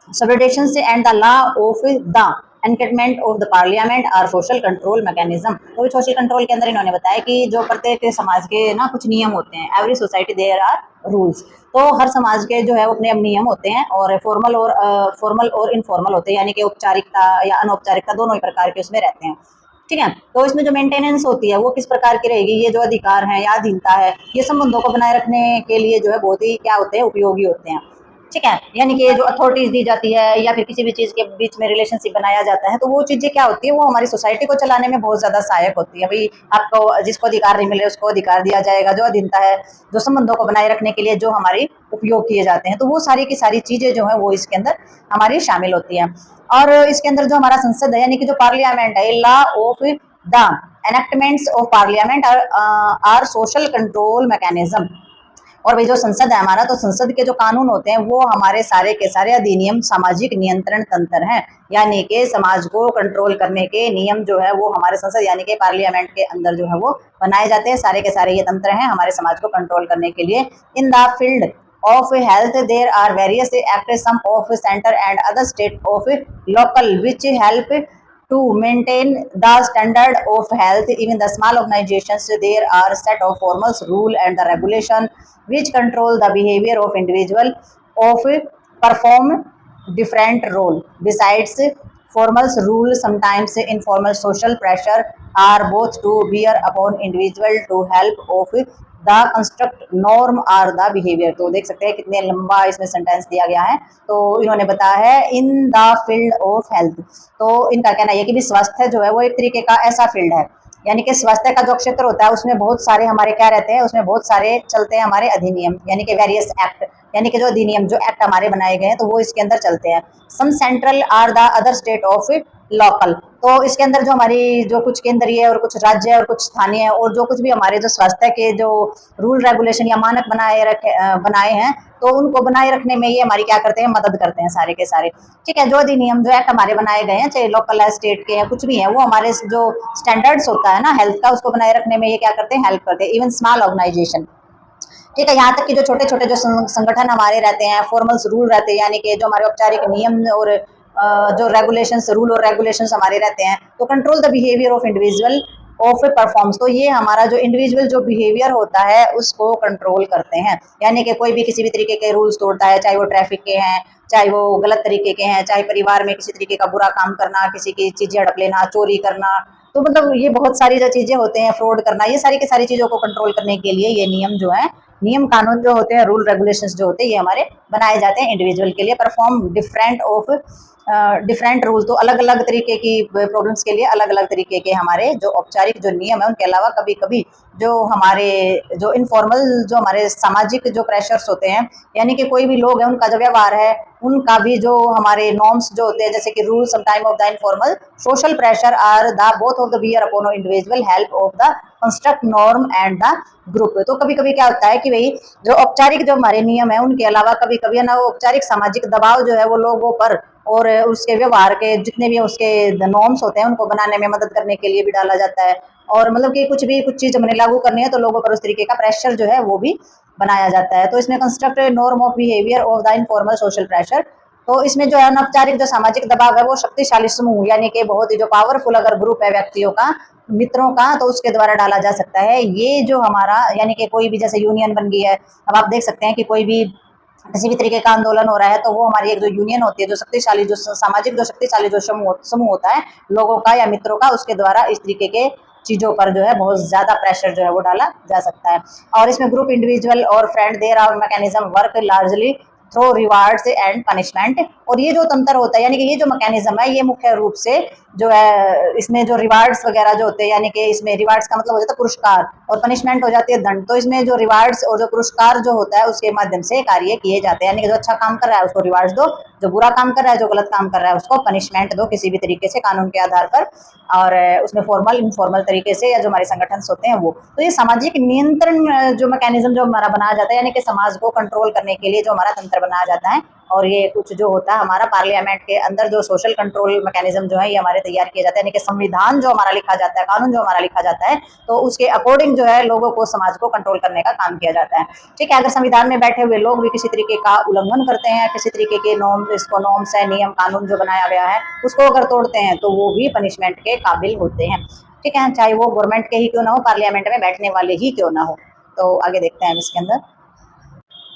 Speaker 1: subordinations and the law of the enactment of the parliament और सोशल कंट्रोल मैकेनिज्म। तो social control के अंदर इन्होंने बताया कि जो प्रत्येक समाज के ना कुछ नियम होते हैं, every society there are rules. तो हर समाज के जो है वो अपने नियम होते हैं और फॉर्मल और इनफॉर्मल होते हैं, यानी कि औपचारिकता या अनौपचारिकता दोनों ही प्रकार के उसमें रहते हैं। ठीक है, तो इसमें जो मेंटेनेंस होती है वो किस प्रकार की रहेगी, ये जो अधिकार है या अधीनता है, ये संबंधों को बनाए रखने के लिए जो है बहुत ही क्या होते हैं, उपयोगी होते हैं। ठीक है, यानी कि जो अथॉरिटीज दी जाती है या फिर किसी भी चीज़ के बीच में रिलेशनशिप बनाया जाता है, तो वो चीज़ें क्या होती है, वो हमारी सोसाइटी को चलाने में बहुत ज़्यादा सहायक होती है। भाई आपको जिसको अधिकार नहीं मिले उसको अधिकार दिया जाएगा, जो अधीनता है, जो संबंधों को बनाए रखने के लिए जो हमारी उपयोग किए जाते हैं, तो वो सारी की सारी चीज़ें जो है वो इसके अंदर हमारी शामिल होती हैं। और इसके अंदर जो हमारा संसद है, यानी कि जो पार्लियामेंट है, law of the enactments of parliament are social control mechanism. और भाई जो संसद है हमारा, तो संसद के जो कानून होते हैं वो हमारे सारे के सारे अधिनियम सामाजिक नियंत्रण तंत्र हैं, यानी कि समाज को कंट्रोल करने के नियम जो है वो हमारे संसद यानी कि पार्लियामेंट के अंदर जो है वो बनाए जाते हैं। सारे के सारे ये तंत्र हैं हमारे समाज को कंट्रोल करने के लिए। In the field of health there are various acts, some of center and other state of local, which help to maintain the standard of health. Even the small organizations there are set of formal rule and the regulation which control the behavior of individual of perform different role. Besides formal rule, sometimes informal social pressure are both to bear upon individual to help of the construct norm are the behaviour. तो देख सकते हैं कितने लंबा इसमें sentence दिया गया है। तो इन्होंने बताया है in the field of health, तो इनका कहना है कि भी स्वास्थ्य जो है वो एक तरीके का ऐसा फील्ड है, यानी कि स्वास्थ्य का जो क्षेत्र होता है उसमें बहुत सारे हमारे क्या रहते हैं, उसमें बहुत सारे चलते हैं हमारे अधिनियम, यानी कि वेरियस एक्ट, यानी कि जो अधिनियम जो एक्ट हमारे बनाए गए हैं तो वो इसके अंदर चलते हैं। Some central are the other state of local. तो इसके अंदर जो हमारी जो कुछ केंद्रीय और कुछ राज्य और कुछ स्थानीय और जो कुछ भी हमारे जो स्वास्थ्य के जो रूल रेगुलेशन या मानक बनाए हैं, तो उनको बनाए रखने में ये हमारी क्या करते हैं, मदद करते हैं सारे के सारे। ठीक है, जो अधिनियम जो एक्ट हमारे बनाए गए हैं, चाहे लोकल है, स्टेट के हैं, कुछ भी है, वो हमारे जो स्टैंडर्ड्स होता है ना हेल्थ का, उसको बनाए रखने में ये क्या करते हैं, हेल्प करते हैं। इवन स्मॉल ऑर्गेनाइजेशन, ठीक है, यहाँ तक कि जो छोटे छोटे जो संगठन हमारे रहते हैं, फॉर्मल्स रूल रहते हैं, यानी कि जो हमारे औपचारिक नियम और जो रेगुलेशंस, रूल और रेगुलेशंस हमारे रहते हैं, तो control the behaviour of individual of performs. तो ये हमारा जो इंडिविजुअल जो बिहेवियर होता है उसको कंट्रोल करते हैं, यानी कि कोई भी किसी भी तरीके के रूल्स तोड़ता है, चाहे वो ट्रैफिक के हैं, चाहे वो गलत तरीके के हैं, चाहे परिवार में किसी तरीके का बुरा काम करना, किसी की चीजें हड़प लेना, चोरी करना, तो मतलब ये बहुत सारी जो चीजें होते हैं, फ्रॉड करना, ये सारी की सारी चीजों को कंट्रोल करने के लिए ये नियम जो है, नियम कानून जो होते हैं, रूल रेगुलेशंस जो होते हैं, ये हमारे बनाए जाते हैं इंडिविजुअल के लिए। परफॉर्म डिफरेंट रूल, तो अलग अलग तरीके की प्रॉब्लम्स के लिए अलग अलग तरीके के हमारे जो औपचारिक जो नियम है, उनके अलावा कभी कभी जो हमारे जो इनफॉर्मल जो हमारे सामाजिक जो प्रेशर्स होते हैं, यानी कि कोई भी लोग हैं उनका जो व्यवहार है, उनका भी जो हमारे नॉर्म्स जो होते हैं, जैसे कि rule some time of the informal social pressure are the both of the bear upon individual help of the construct norm and the group. तो कभी कभी क्या होता है कि भाई जो औपचारिक जो हमारे नियम है उनके अलावा कभी कभी ना औपचारिक सामाजिक दबाव जो है वो लोगों पर और उसके व्यवहार के जितने भी उसके नॉर्म्स होते हैं उनको बनाने में मदद करने के लिए भी डाला जाता है। और मतलब कि कुछ चीज हमने लागू करनी है तो लोगों पर उस तरीके का प्रेशर जो है वो भी बनाया जाता है। तो इसमें construct norm of behaviour of the informal social pressure, तो इसमें जो है अनौपचारिक जो सामाजिक दबाव है वो शक्तिशाली समूह, यानी कि बहुत ही जो पावरफुल अगर ग्रुप है व्यक्तियों का, मित्रों का, तो उसके द्वारा डाला जा सकता है। ये जो हमारा यानी कि कोई भी जैसे यूनियन बन गई है, अब आप देख सकते हैं कि कोई भी किसी भी तरीके का आंदोलन हो रहा है तो वो हमारी एक जो यूनियन होती है, जो शक्तिशाली जो सामाजिक जो शक्तिशाली जो समूह होता है लोगों का या मित्रों का, उसके द्वारा इस तरीके के चीजों पर जो है बहुत ज्यादा प्रेशर जो है वो डाला जा सकता है। और इसमें ग्रुप, इंडिविजुअल और friend there are mechanism work largely through rewards and punishment. और ये जो तंत्र होता है, यानी कि ये जो मैकेनिज्म है, ये मुख्य रूप से जो है इसमें जो रिवार्ड्स वगैरह जो होते हैं, यानी कि इसमें रिवार्ड्स का मतलब हो जाता है पुरस्कार और पनिशमेंट हो जाती है दंड। तो इसमें जो रिवार्ड्स और जो पुरस्कार जो होता है उसके माध्यम से कार्य किए जाते हैं, यानी कि जो अच्छा काम कर रहा है उसको रिवार्ड्स दो, जो बुरा काम कर रहा है, जो गलत काम कर रहा है उसको पनिशमेंट दो किसी भी तरीके से कानून के आधार पर, और उसमें फॉर्मल इनफॉर्मल तरीके से, या जो हमारे संगठन होते हैं वो। तो ये सामाजिक नियंत्रण जो मैकेनिज्म जो हमारा बनाया जाता है, यानी कि समाज को कंट्रोल करने के लिए जो हमारा तंत्र बनाया जाता है, और ये कुछ जो होता है हमारा पार्लियामेंट के अंदर जो सोशल कंट्रोल मैकेनिज्म जो है ये हमारे तैयार किए जाते हैं, यानी कि संविधान जो हमारा लिखा जाता है, कानून जो हमारा लिखा जाता है, तो उसके अकॉर्डिंग जो है लोगों को, समाज को कंट्रोल करने का काम किया जाता है। ठीक है, अगर संविधान में बैठे हुए लोग भी किसी तरीके का उल्लंघन करते हैं, किसी तरीके के नॉर्म्स है, नियम कानून जो बनाया गया है उसको अगर तोड़ते हैं तो वो भी पनिशमेंट के काबिल होते हैं। ठीक है, चाहे वो गवर्नमेंट के ही क्यों ना हो, पार्लियामेंट में बैठने वाले ही क्यों ना हो। तो आगे देखते हैं इसके अंदर।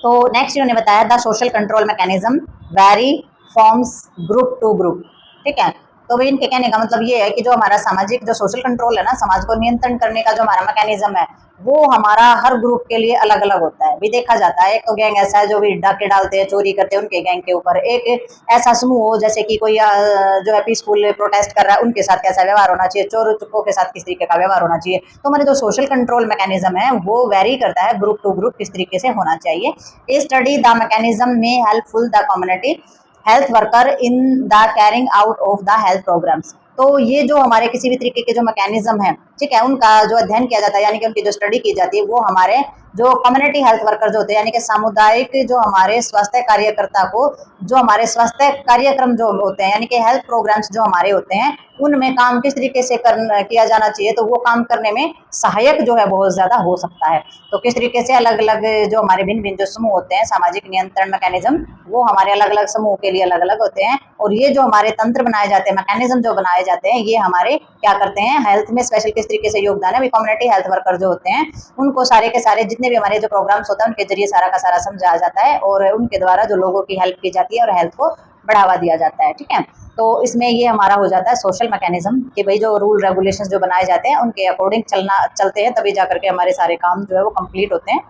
Speaker 1: तो नेक्स्ट इन्होंने बताया the social control mechanism very forms group to group. ठीक है, तो भाई इनके कहने का मतलब ये है कि जो हमारा सामाजिक जो सोशल कंट्रोल है ना, समाज को नियंत्रण करने का जो हमारा मैकेनिज्म है वो हमारा हर ग्रुप के लिए अलग अलग होता है। भी देखा जाता है, एक तो गैंग ऐसा है जो भी डाके डालते हैं, चोरी करते हैं, उनके गैंग के ऊपर। एक ऐसा समूह हो जैसे कि कोई जो है पीसफुल प्रोटेस्ट कर रहा है, उनके साथ कैसा व्यवहार होना चाहिए, चोर चुक्कों के साथ किस तरीके का व्यवहार होना चाहिए। तो हमारे जो सोशल कंट्रोल मैकेनिज्म है वो वेरी करता है ग्रुप टू ग्रुप किस तरीके से होना चाहिए। ए स्टडी द मैकेनिज्म में helpful the community health worker in the carrying out of the health programmes. तो ये जो हमारे किसी भी तरीके के जो मैकेनिज्म है, ठीक है, उनका जो अध्ययन किया जाता है, यानी कि उनकी जो स्टडी की जाती है, वो हमारे जो कम्युनिटी हेल्थ वर्कर जो होते हैं, यानी कि सामुदायिक जो हमारे स्वास्थ्य कार्यकर्ता को, जो हमारे स्वास्थ्य कार्यक्रम जो होते हैं, यानी कि हेल्थ प्रोग्राम्स जो हमारे होते हैं, उनमें काम किस तरीके से किया जाना चाहिए, तो वो काम करने में सहायक जो है बहुत ज्यादा हो सकता है। तो किस तरीके से अलग अलग जो हमारे भिन्न भिन्न जो समूह होते हैं, सामाजिक नियंत्रण मैकेनिज्म, वो हमारे अलग अलग समूह के लिए अलग अलग होते हैं। और ये जो हमारे तंत्र बनाए जाते हैं, मैकेनिज्म जो बनाए जाते हैं, ये हमारे क्या करते हैं, हेल्थ में स्पेशल किस तरीके से योगदान है। कम्युनिटी हेल्थ वर्कर जो होते हैं उनको सारे के सारे जितने भी हमारे जो प्रोग्राम्स होते हैं उनके जरिए सारा का सारा समझाया जाता है और उनके द्वारा जो लोगों की हेल्प की जाती है और हेल्थ को बढ़ावा दिया जाता है। ठीक है, तो इसमें ये हमारा हो जाता है सोशल मैकेनिज्म कि भाई जो रूल रेगुलेशंस जो बनाए जाते हैं उनके अकॉर्डिंग चलते हैं, तभी जाकर के हमारे सारे काम जो है वो कंप्लीट होते हैं।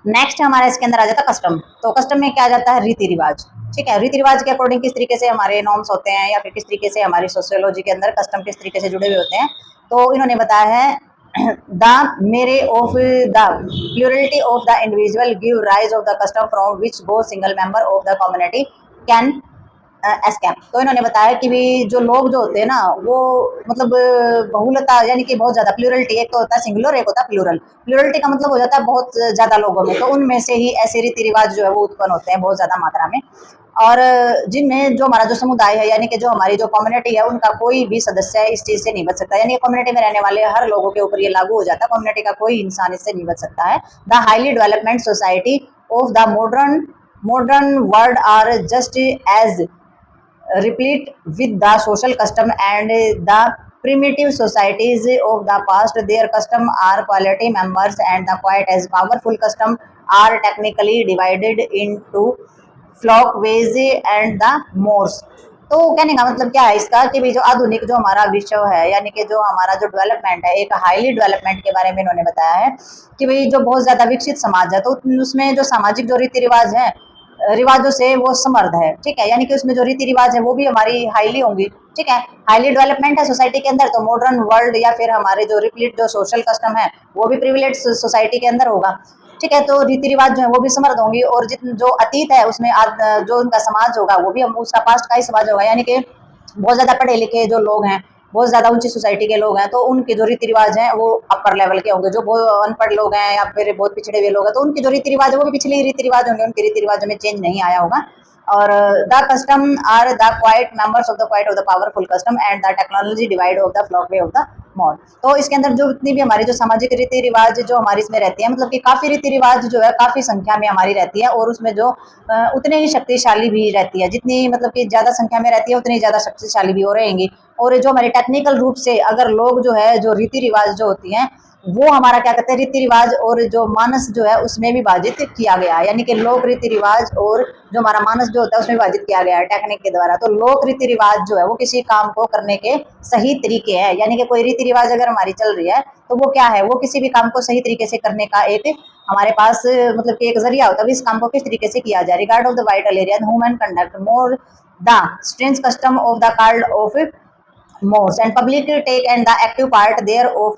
Speaker 1: नेक्स्ट हमारा इसके अंदर आ जाता है कस्टम। तो कस्टम में क्या आ जाता है, रीति रिवाज। ठीक है, रीति रिवाज के अकॉर्डिंग किस तरीके से हमारे नॉर्म्स होते हैं या फिर किस तरीके से हमारी सोशियोलॉजी के अंदर कस्टम किस तरीके से जुड़े हुए होते हैं। तो इन्होंने बताया है the mere of the plurality of the individual give rise of the custom from which go single member of the community can escape. तो इन्होंने बताया कि भी जो लोग जो होते हैं ना वो मतलब बहुलता, यानी कि बहुत ज्यादा प्लूरलिटी, एक तो होता है सिंगुलर, एक होता है प्लूरल। प्लूरलिटी का मतलब हो जाता है बहुत ज्यादा लोगों में, तो उनमें से ही ऐसे रीति रिवाज जो है वो उत्पन्न होते हैं बहुत ज्यादा मात्रा में। और जिनमें जो हमारा जो समुदाय है, यानी कि जो हमारी जो कम्युनिटी है, उनका कोई भी सदस्य इस चीज से नहीं बच सकता, यानी कम्युनिटी में रहने वाले हर लोगों के ऊपर ये लागू हो जाता है, कम्युनिटी का कोई इंसान इससे नहीं बच सकता है। The highly development society of the modern world are just as replete with the social custom and the primitive societies of the past. Their custom are quality members and the quite as powerful custom are technically divided into flock ways and the mores. तो कहने का मतलब क्या है इसका कि भी जो आधुनिक जो हमारा विश्व है, यानी कि जो हमारा जो डेवलपमेंट है, एक हाईली डेवलपमेंट के बारे में इन्होंने बताया है कि भाई जो बहुत ज्यादा विकसित समाज है, तो उसमें जो सामाजिक जो रीति रिवाज है, रिवाजों से वो समर्थ है। ठीक है, यानी कि उसमें जो रीति रिवाज है वो भी हमारी हाईली होंगी। ठीक है, हाईली डेवलपमेंट है सोसाइटी के अंदर, तो मॉडर्न वर्ल्ड या फिर हमारे जो रिप्लीट जो सोशल कस्टम है वो भी प्रिविलेज सोसाइटी के अंदर होगा। ठीक है, तो रीति रिवाज जो है वो भी समर्थ होंगी और जितने जो अतीत है उसमें जो उनका समाज होगा वो भी हम उसका पास्ट का ही समाज होगा, यानी कि बहुत ज्यादा पढ़े लिखे जो लोग हैं, बहुत ज्यादा ऊंची सोसाइटी के लोग हैं, तो उनके जो रीति रिवाज हैं वो अपर लेवल के होंगे। जो बहुत अनपढ़ लोग हैं या फिर बहुत पिछड़े हुए लोग हैं, तो उनके जो रीति रिवाज है वो भी पिछले रीति रिवाज होंगे, उनके रीति रिवाजों में चेंज नहीं आया होगा। और the custom are the quite members of the quite of the powerful custom and the technology divide of the flock way of the mall. तो इसके अंदर जो इतनी भी हमारी जो सामाजिक रीति रिवाज जो हमारी इसमें रहती है, मतलब कि काफी रीति रिवाज जो है काफी संख्या में हमारी रहती है और उसमें जो उतने ही शक्तिशाली भी रहती है, जितनी मतलब कि ज्यादा संख्या में रहती है उतनी ज्यादा शक्तिशाली भी हो रहेंगी। और जो हमारे टेक्निकल रूप से अगर लोग जो है जो रीति रिवाज जो होती हैं वो हमारा क्या कहते हैं रीति रिवाज और जो मानस जो है उसमें विभाजित किया गया है, यानी कि लोक रीति रिवाज और जो हमारा मानस जो होता है उसमें विभाजित किया गया है टेक्निक के द्वारा। तो लोक रीति रिवाज जो है वो किसी काम को करने के सही तरीके हैं, यानी कि कोई रीति रिवाज अगर हमारी चल रही है तो वो क्या है, वो किसी भी काम को सही तरीके से करने का एक हमारे पास मतलब कि एक जरिया होता है। इस काम को किस तरीके से किया जाए, regard of the vital area human conduct more the strength custom of the card of mores and public take and the active part there of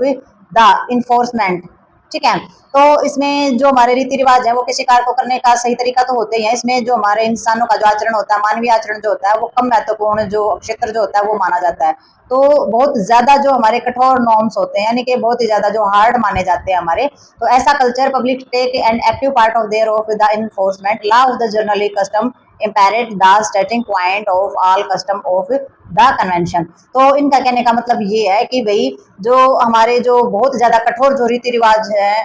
Speaker 1: the enforcement. ठीक है, तो इसमें जो हमारे रीति रिवाज है वो किसी कार्य को करने का सही तरीका तो होते ही है, इसमें जो हमारे इंसानों का जो आचरण होता है, मानवीय आचरण जो होता है, वो कम महत्वपूर्ण जो क्षेत्र जो होता है वो माना जाता है। तो बहुत ज्यादा जो हमारे कठोर नॉर्म्स होते हैं, यानी कि बहुत ही ज्यादा जो हार्ड माने जाते हैं हमारे, तो ऐसा culture public take and active part of their of the enforcement law of the generally custom imperative the starting point of all custom of the convention. तो इनका कहने का मतलब ये है कि भाई जो हमारे जो बहुत ज्यादा कठोर जो रीति रिवाज है,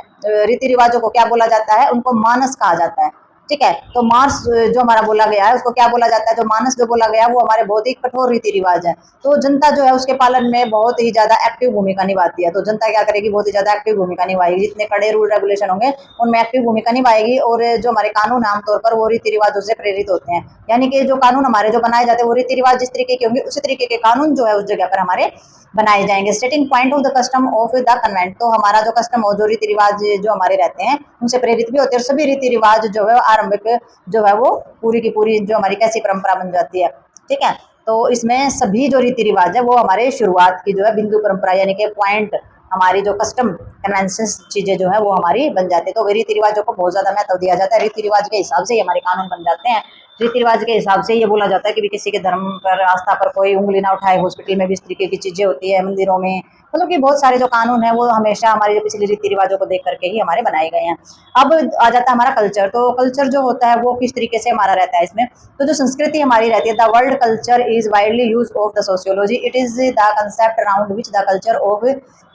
Speaker 1: रीति रिवाजों को क्या बोला जाता है, उनको मानस कहा जाता है। ठीक है, तो मार्स जो हमारा बोला गया है उसको क्या बोला जाता है, जो मानस जो बोला गया है वो हमारे बहुत ही कठोर रीति रिवाज है। तो जनता जो है उसके पालन में बहुत ही ज्यादा एक्टिव भूमिका निभाती है। तो जनता क्या करेगी, बहुत ही ज्यादा एक्टिव भूमिका निभाएगी, जितने कड़े रूल रेगुलेशन होंगे उनमें एक्टिव भूमिका निभाएगी। और जो हमारे कानून आमतौर पर वो रीति रिवाजों से प्रेरित होते हैं, यानी कि जो कानून हमारे जो बनाए जाते हैं वो रीति रिवाज जिस तरीके के होंगे उसी तरीके के कानून जो है उस जगह पर हमारे बनाए जाएंगे। Starting point of the custom of the convent, तो हमारा जो कस्टम हो, जो रीति रिवाज जो हमारे रहते हैं उनसे प्रेरित भी होते हैं। और सभी रीति रिवाज जो है आरंभिक जो है वो पूरी की पूरी जो हमारी कैसी परंपरा बन जाती है। ठीक है, तो इसमें सभी जो रीति रिवाज है वो हमारे शुरुआत की जो है बिंदु परंपरा यानी कि पॉइंट, हमारी जो कस्टम कन्वेंशंस चीजें जो है वो हमारी बन जाती है। तो रीति रिवाजों को बहुत ज्यादा महत्व दिया जाता है। रीति रिवाज के हिसाब से ही हमारे कानून बन जाते हैं। रीति रिवाज के हिसाब से ये बोला जाता है कि भी किसी के धर्म पर, आस्था पर कोई उंगली ना उठाए। हॉस्पिटल में भी इस तरीके की चीजें होती है, मंदिरों में, मतलब कि बहुत सारे जो कानून है वो हमेशा हमारी जो पिछली रीति रिवाजों को देख करके ही हमारे बनाए गए हैं। अब आ जाता है हमारा कल्चर। तो कल्चर जो होता है वो किस तरीके से हमारा रहता है इसमें, तो जो संस्कृति हमारी रहती है, the world culture is widely use of the sociology, it is the concept around which the culture of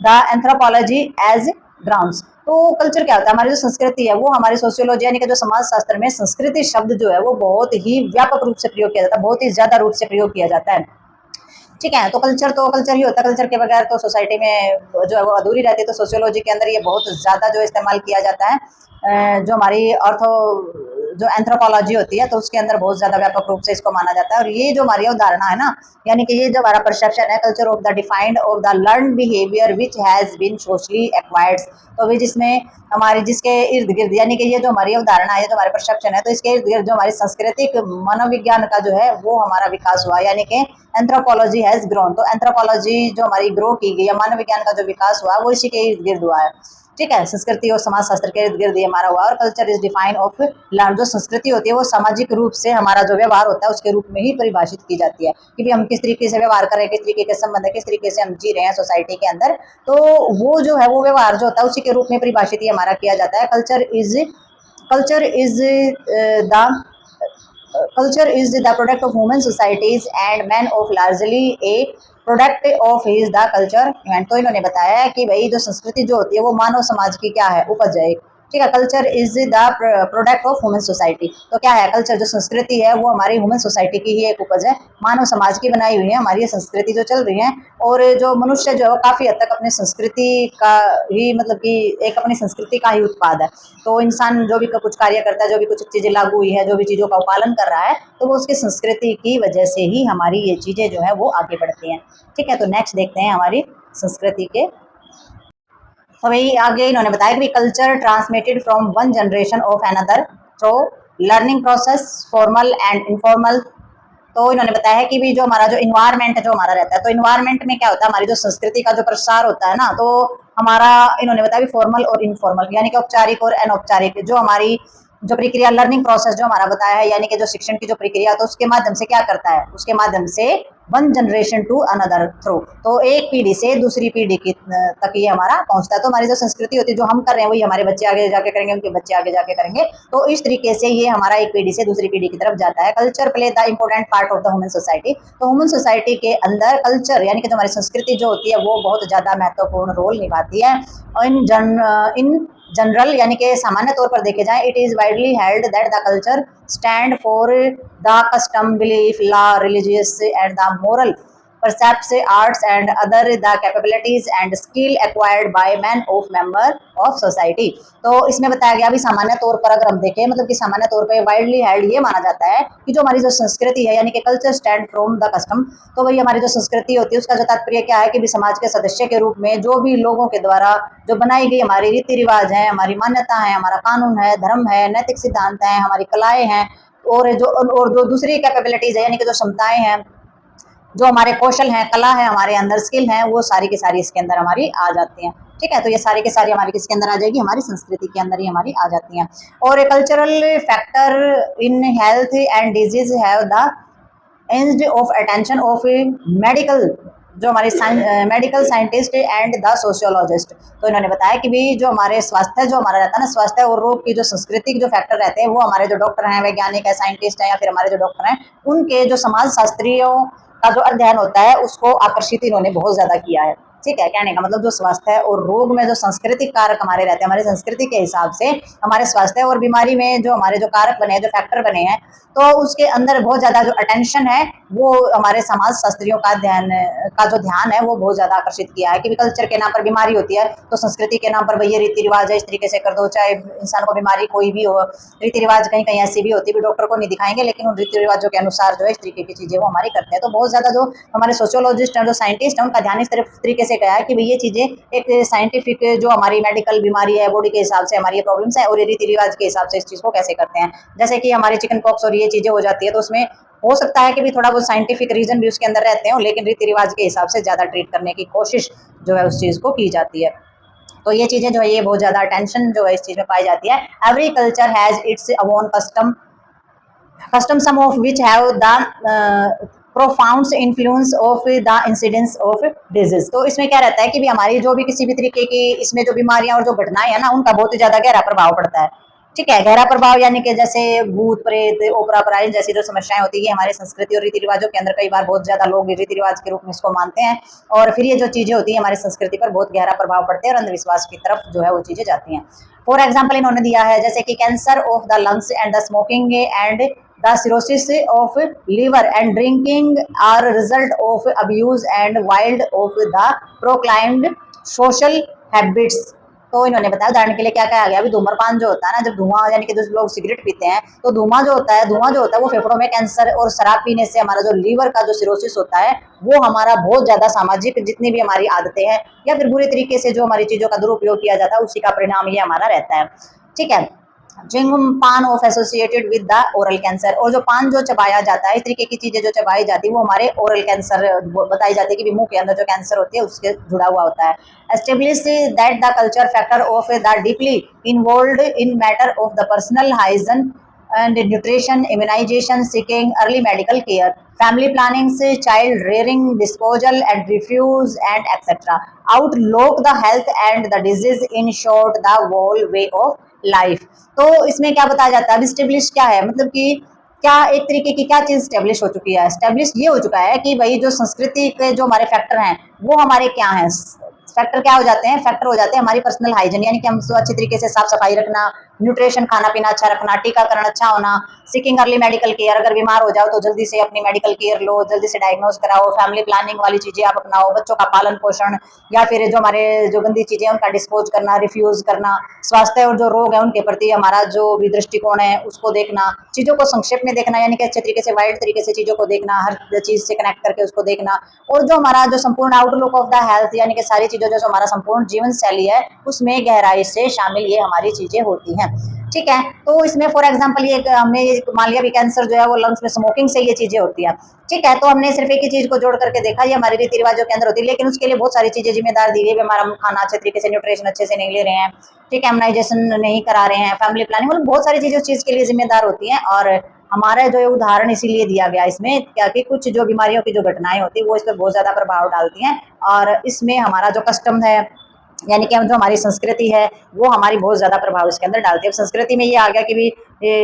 Speaker 1: the anthropology as grounds. तो कल्चर क्या होता है, हमारी जो संस्कृति है वो हमारी सोशियोलॉजी यानी कि जो समाज शास्त्र में संस्कृति शब्द जो है वो बहुत ही व्यापक रूप से प्रयोग किया जाता है, बहुत ही ज्यादा रूप से प्रयोग किया जाता है। ठीक है, तो कल्चर ही होता है। कल्चर के बगैर तो सोसाइटी में जो है वो अधूरी रहती है। तो सोशियोलॉजी के अंदर ये बहुत ज्यादा जो इस्तेमाल किया जाता है। जो हमारी जो एंथ्रोपोलॉजी होती है तो उसके अंदर बहुत ज्यादा व्यापक रूप से इसको माना जाता है। और ये जो हमारी अवधारणा है ना, यानी कि ये जो हमारा परसेप्शन है, culture of the defined of the learn behaviour which has been socially acquired. तो भी जिसमें हमारी जिसके इर्द गिर्द, यानी कि ये जो हमारी अवधारणा है, जो हमारे परसेप्शन है, तो इसके इर्द गिर्द जो हमारी सांस्कृतिक मनोविज्ञान का जो है वो हमारा विकास हुआ, यानी कि एंथ्रोपोलॉजी हैज ग्रोन। तो एंथ्रोपोलॉजी जो हमारी ग्रो की गई, या मानव विज्ञान का जो विकास हुआ वो इसी के इर्द गिर्द हुआ है। ठीक है, संस्कृति और समाज शास्त्र के इर्द गिर्द ये हमारा हुआ। और culture is define of learn, जो संस्कृति होती है वो सामाजिक रूप से हमारा जो व्यवहार होता है उसके रूप में ही परिभाषित की जाती है कि भी हम किस तरीके से व्यवहार कर रहे हैं, किस तरीके के संबंध है, किस तरीके से हम जी रहे हैं सोसाइटी के अंदर। तो वो जो है वो व्यवहार जो होता है उसी के रूप में परिभाषित ही हमारा किया जाता है। Culture is the product of human societies and man of largely a product of his the culture event. तो इन्होंने बताया है कि भाई जो संस्कृति जो होती है वो मानव समाज की क्या है, उपज है। ठीक है, culture is the product of human society. तो क्या है कल्चर, जो संस्कृति है वो हमारी ह्यूमन सोसाइटी की ही एक उपज है, मानव समाज की बनाई हुई है हमारी ये संस्कृति जो चल रही है। और जो मनुष्य जो है वो काफी हद तक अपनी संस्कृति का ही, मतलब कि एक अपनी संस्कृति का ही उत्पाद है। तो इंसान जो भी कुछ कार्य करता है, जो भी कुछ चीजें लागू हुई है, जो भी चीजों का पालन कर रहा है, तो वो उसकी संस्कृति की वजह से ही हमारी ये चीजें जो है वो आगे बढ़ती हैं। ठीक है, तो नेक्स्ट देखते हैं हमारी संस्कृति के। तो भाई आगे इन्होंने बताया कि culture transmitted from one generation of another through learning process formal and informal. तो इन्होंने बताया है कि भी जो हमारा जो इन्वायरमेंट है जो हमारा रहता है, तो इन्वायरमेंट में क्या होता है, हमारी जो संस्कृति का जो प्रसार होता है ना, तो हमारा इन्होंने बताया फॉर्मल और इनफॉर्मल, यानी कि औपचारिक और अनौपचारिक जो हमारी जो प्रक्रिया, लर्निंग प्रोसेस जो हमारा बताया है, यानी कि जो शिक्षण की जो प्रक्रिया, तो उसके माध्यम से क्या करता है, उसके माध्यम से one generation to another through, तो एक पीढ़ी से दूसरी पीढ़ी की तक ये हमारा पहुंचता है। तो हमारी जो संस्कृति होती है जो हम कर रहे हैं वही हमारे बच्चे आगे जाके करेंगे, उनके बच्चे आगे जाके करेंगे। तो इस तरीके से ये हमारा एक पीढ़ी से दूसरी पीढ़ी की तरफ जाता है। Culture play the important part of the human society. तो ह्यूमन सोसाइटी के अंदर कल्चर यानी कि जो हमारी संस्कृति जो होती है वो बहुत ज्यादा महत्वपूर्ण रोल निभाती है। और इन जनरल यानी कि सामान्य तौर पर देखे जाए, it is widely held that the culture stand for the custom, belief, law, religious and the moral percepts, arts and other the capabilities and skill acquired by man of member of society। तो इसमें बताया गया अभी सामान्य तौर पर अगर हम देखें, मतलब कि सामान्य तौर पे वाइडली हेल्ड ये माना जाता है कि जो हमारी जो संस्कृति है यानी कि culture stand from the custom, तो वही हमारी जो संस्कृति होती है उसका जो तात्पर्य क्या है कि भी समाज के सदस्य के रूप में जो भी लोगों के द्वारा जो बनाई गई हमारी रीति रिवाज है, हमारी मान्यता है, हमारा कानून है, धर्म है, नैतिक सिद्धांत है, हमारी कलाएं हैं, और जो दूसरी कैपेबिलिटीज है यानी कि जो क्षमताएं हैं, जो हमारे कौशल हैं, कला है, हमारे अंदर स्किल है, वो सारी की सारी इसके अंदर हमारी आ जाती हैं। ठीक है, तो ये सारी की सारी हमारी किसके अंदर आ जाएगी, हमारी संस्कृति के अंदर ही हमारी आ जाती हैं। और cultural factor in health and disease have the end of attention of medical जो हमारे medical scientist and the sociologist. तो इन्होंने बताया कि भी जो हमारे स्वास्थ्य जो हमारा रहता है ना, स्वास्थ्य और रोग की जो सांस्कृतिक जो फैक्टर रहते हैं, वो हमारे जो डॉक्टर हैं, वैज्ञानिक है, साइंटिस्ट है, या फिर हमारे जो डॉक्टर हैं, उनके जो समाज शास्त्रियों का जो अध्ययन होता है उसको आकर्षित इन्होंने बहुत ज्यादा किया है। ठीक है, कहने का मतलब जो स्वास्थ्य और रोग में जो सांस्कृतिक कारक हमारे रहते हैं, हमारे संस्कृति के हिसाब से हमारे स्वास्थ्य और बीमारी में जो हमारे जो कारक बने हैं, जो फैक्टर बने हैं, तो उसके अंदर बहुत ज्यादा जो अटेंशन है वो हमारे समाज शास्त्रियों का जो ध्यान है वो बहुत ज्यादा आकर्षित किया है कि कल्चर के नाम पर बीमारी होती है तो संस्कृति के नाम पर वही रीति रिवाज है, इस तरीके से कर दो, चाहे इंसान को बीमारी कोई भी हो। रीति रिवाज कहीं कहीं ऐसी भी होती है, डॉक्टर को नहीं दिखाएंगे, लेकिन उन रीति रिवाजों के अनुसार जो है इस तरीके की चीजें वो हमारी करते हैं। तो बहुत ज्यादा जो हमारे सोशियोलॉजिस्ट हैं, जो साइंटिस्ट हैं, उनका ध्यान इस तरीके से गया है कि ये चीजें एक साइंटिफिक जो हमारी मेडिकल बीमारी है, बॉडी के हिसाब से हमारी ये प्रॉब्लम्स है, और ये रीति रिवाज के हिसाब से इस चीज को कैसे करते हैं। जैसे कि हमारे चिकन पॉक्स और ये चीजें हो जाती है, तो उसमें हो सकता है कि भी थोड़ा बहुत साइंटिफिक रीजन भी उसके अंदर रहते हैं, लेकिन रीति रिवाज के हिसाब से ज्यादा ट्रीट करने की कोशिश जो है उस चीज को की जाती है। तो ये चीजें जो है ये बहुत ज्यादा अटेंशन जो है इस चीज में पाई जाती है। Every culture has its own custom some of which have the profound influence of the incidence of disease। तो इसमें क्या रहता है कि भी हमारी जो भी किसी भी तरीके की इसमें जो बीमारियां और जो घटनाएं है ना, उनका बहुत ही ज्यादा गहरा प्रभाव पड़ता है। ठीक है, गहरा प्रभाव यानी कि जैसे भूत प्रेत ओपरा पराई जैसी जो समस्याएं होती है हमारे संस्कृति और रीति रिवाजों के अंदर कई बार बहुत ज्यादा लोग रीति रिवाज के रूप में इसको मानते हैं, और फिर ये जो चीजें होती है हमारी संस्कृति पर बहुत गहरा प्रभाव पड़ते हैं और अंधविश्वास की तरफ जो है वो चीजें जाती हैं। फॉर एग्जाम्पल इन्होंने दिया है जैसे कि cancer of the lungs and the smoking and the cirrhosis of liver and drinking are result of abuse and wild of the proclaimed social habits। तो इन्होंने बताया उदाहरण के लिए क्या कहा गया, अभी धूम्रपान जो होता है ना, जब धुआं यानी कि जो लोग सिगरेट पीते हैं तो धुआं जो होता है वो फेफड़ों में कैंसर, और शराब पीने से हमारा जो लीवर का जो सिरोसिस होता है वो हमारा बहुत ज्यादा सामाजिक जितनी भी हमारी आदतें हैं या फिर बुरी तरीके से जो हमारी चीजों का दुरुपयोग किया जाता है उसी का परिणाम ये हमारा रहता है। ठीक है, च्युइंगम पान of associated with the oral cancer, और जो पान जो चबाया जाता है, इस तरीके की चीजें जो चबाई जाती है वो हमारे ओरल कैंसर बताई जाती है कि मुंह के अंदर जो कैंसर होती है उसके जुड़ा हुआ होता है। Establish that the culture factor of the deeply involved in matter of the personal hygiene and nutrition, immunization, seeking early medical care, family planning, child rearing, disposal and refuse and etc. Outlook the health and the disease, in short the whole way of life। तो इसमें क्या बताया जाता है, establish क्या है, मतलब कि क्या एक तरीके की क्या चीज स्टेब्लिश हो चुकी है। स्टेब्लिश ये हो चुका है कि भाई जो संस्कृति के जो हमारे फैक्टर हैं वो हमारे क्या हैं। फैक्टर क्या हो जाते हैं, फैक्टर हो जाते हैं हमारी पर्सनल हाइजीन, यानी कि हम अच्छी तरीके से साफ सफाई रखना, न्यूट्रिशन खाना पीना अच्छा रखना, टीकाकरण अच्छा होना, सीकिंग अर्ली मेडिकल केयर, अगर बीमार हो जाओ तो जल्दी से अपनी मेडिकल केयर लो, जल्दी से डायग्नोज कराओ, फैमिली प्लानिंग वाली चीजें आप अपनाओ, बच्चों का पालन पोषण, या फिर जो हमारे जो गंदी चीजें उनका डिस्पोज करना, रिफ्यूज करना, स्वास्थ्य और जो रोग है उनके प्रति हमारा जो भी दृष्टिकोण है उसको देखना, चीजों को संक्षेप में देखना, यानी कि अच्छे तरीके से वाइड तरीके से चीजों को देखना, हर चीज से कनेक्ट करके उसको देखना, और जो हमारा जो संपूर्ण आउटलुक ऑफ द हेल्थ यानी कि सारी चीजों जो हमारा संपूर्ण जीवन शैली है उसमें गहराई से शामिल ये हमारी चीजें होती हैं। ठीक है, तो इसमें फॉर एग्जांपल ये हमने मान लिया भी कैंसर जो है वो लंग्स में स्मोकिंग से ये चीजें होती है। ठीक है, तो हमने सिर्फ एक ही चीज को जोड़ करके देखा ये हमारे रीति रिवाजों के अंदर होती है, लेकिन उसके लिए बहुत सारी चीजें जिम्मेदार दी गई, हमारा खाना अच्छे तरीके से न्यूट्रिशन अच्छे से नहीं ले रहे हैं, ठीक है, इम्यूनाइजेशन नहीं करा रहे हैं, फैमिली प्लानिंग, मतलब बहुत सारी चीजें उस चीज के लिए जिम्मेदार होती हैं। और हमारा जो उदाहरण इसीलिए दिया गया इसमें क्या कि कुछ जो बीमारियों की जो घटनाएं होती है वो इस पर बहुत ज्यादा प्रभाव डालती हैं, और इसमें हमारा जो कस्टम है यानी कि हम जो हमारी संस्कृति है वो हमारी बहुत ज्यादा प्रभाव इसके अंदर डालती है। संस्कृति में ये आ गया कि भी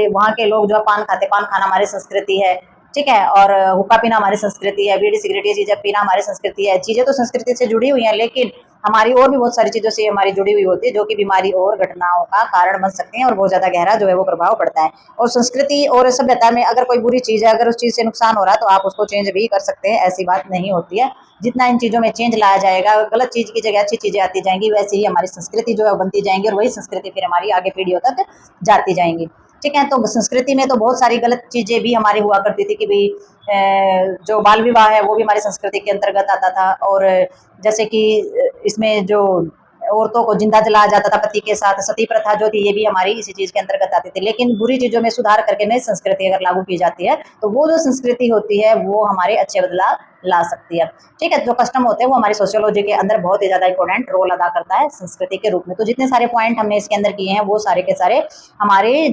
Speaker 1: वहाँ के लोग जो पान खाते, पान खाना हमारी संस्कृति है, ठीक है, और हुक्का पीना हमारी संस्कृति है, बीड़ी सिगरेट ये चीजें पीना हमारी संस्कृति है। चीजें तो संस्कृति से जुड़ी हुई हैं, लेकिन हमारी और भी बहुत सारी चीजों से हमारी जुड़ी हुई होती है जो कि बीमारी और घटनाओं का कारण बन सकते हैं, और बहुत ज्यादा गहरा जो है वो प्रभाव पड़ता है। और संस्कृति और सभ्यता में अगर कोई बुरी चीज है, अगर उस चीज से नुकसान हो रहा है तो आप उसको चेंज भी कर सकते हैं, ऐसी बात नहीं होती है। जितना इन चीजों में चेंज लाया जाएगा, गलत चीज की जगह अच्छी चीजें आती जाएंगी, वैसे ही हमारी संस्कृति जो है बनती जाएंगी, और वही संस्कृति फिर हमारी आगे पीढ़ियों तक जाती जाएंगी। ठीक है, तो संस्कृति में तो बहुत सारी गलत चीजें भी हमारी हुआ करती थी कि भाई जो बाल विवाह है वो भी हमारी संस्कृति के अंतर्गत आता था, और जैसे कि इसमें जो औरतों को जिंदा जलाया जाता था पति के साथ, सती प्रथा जो थी ये भी हमारी इसी चीज के अंतर्गत आती थी। लेकिन बुरी चीजों में सुधार करके नई संस्कृति अगर लागू की जाती है तो वो जो संस्कृति होती है वो हमारे अच्छे बदलाव ला सकती है। ठीक है, जो कस्टम होते हैं वो हमारी सोशियोलॉजी के अंदर बहुत ही ज्यादा इंपॉर्टेंट रोल अदा करता है संस्कृति के रूप में। तो जितने सारे पॉइंट हमने इसके अंदर किए हैं वो सारे के सारे हमारी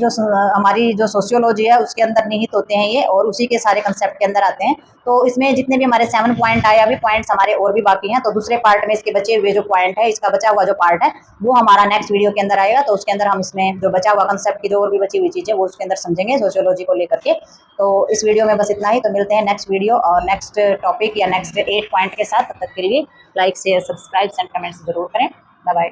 Speaker 1: जो सोशियोलॉजी है उसके अंदर निहित होते हैं ये, और उसी के सारे कंसेप्ट के अंदर आते हैं। तो इसमें जितने भी हमारे 7 पॉइंट आए, अभी पॉइंट्स हमारे और भी बाकी हैं। तो दूसरे पार्ट में इसके बचे हुए जो पॉइंट है, इसका बचा हुआ जो पार्ट है वो हमारा नेक्स्ट वीडियो के अंदर आएगा। तो उसके अंदर हम इसमें जो बचा हुआ कंसेप्ट की जो और भी बची हुई चीजें वो उसके अंदर समझेंगे सोशियोलॉजी को लेकर के। तो इस वीडियो में बस इतना ही। तो मिलते हैं नेक्स्ट वीडियो और नेक्स्ट टॉपिक या नेक्स्ट 8 पॉइंट के साथ। तब तक के लिए like share subscribe and comments जरूर करें। Bye bye.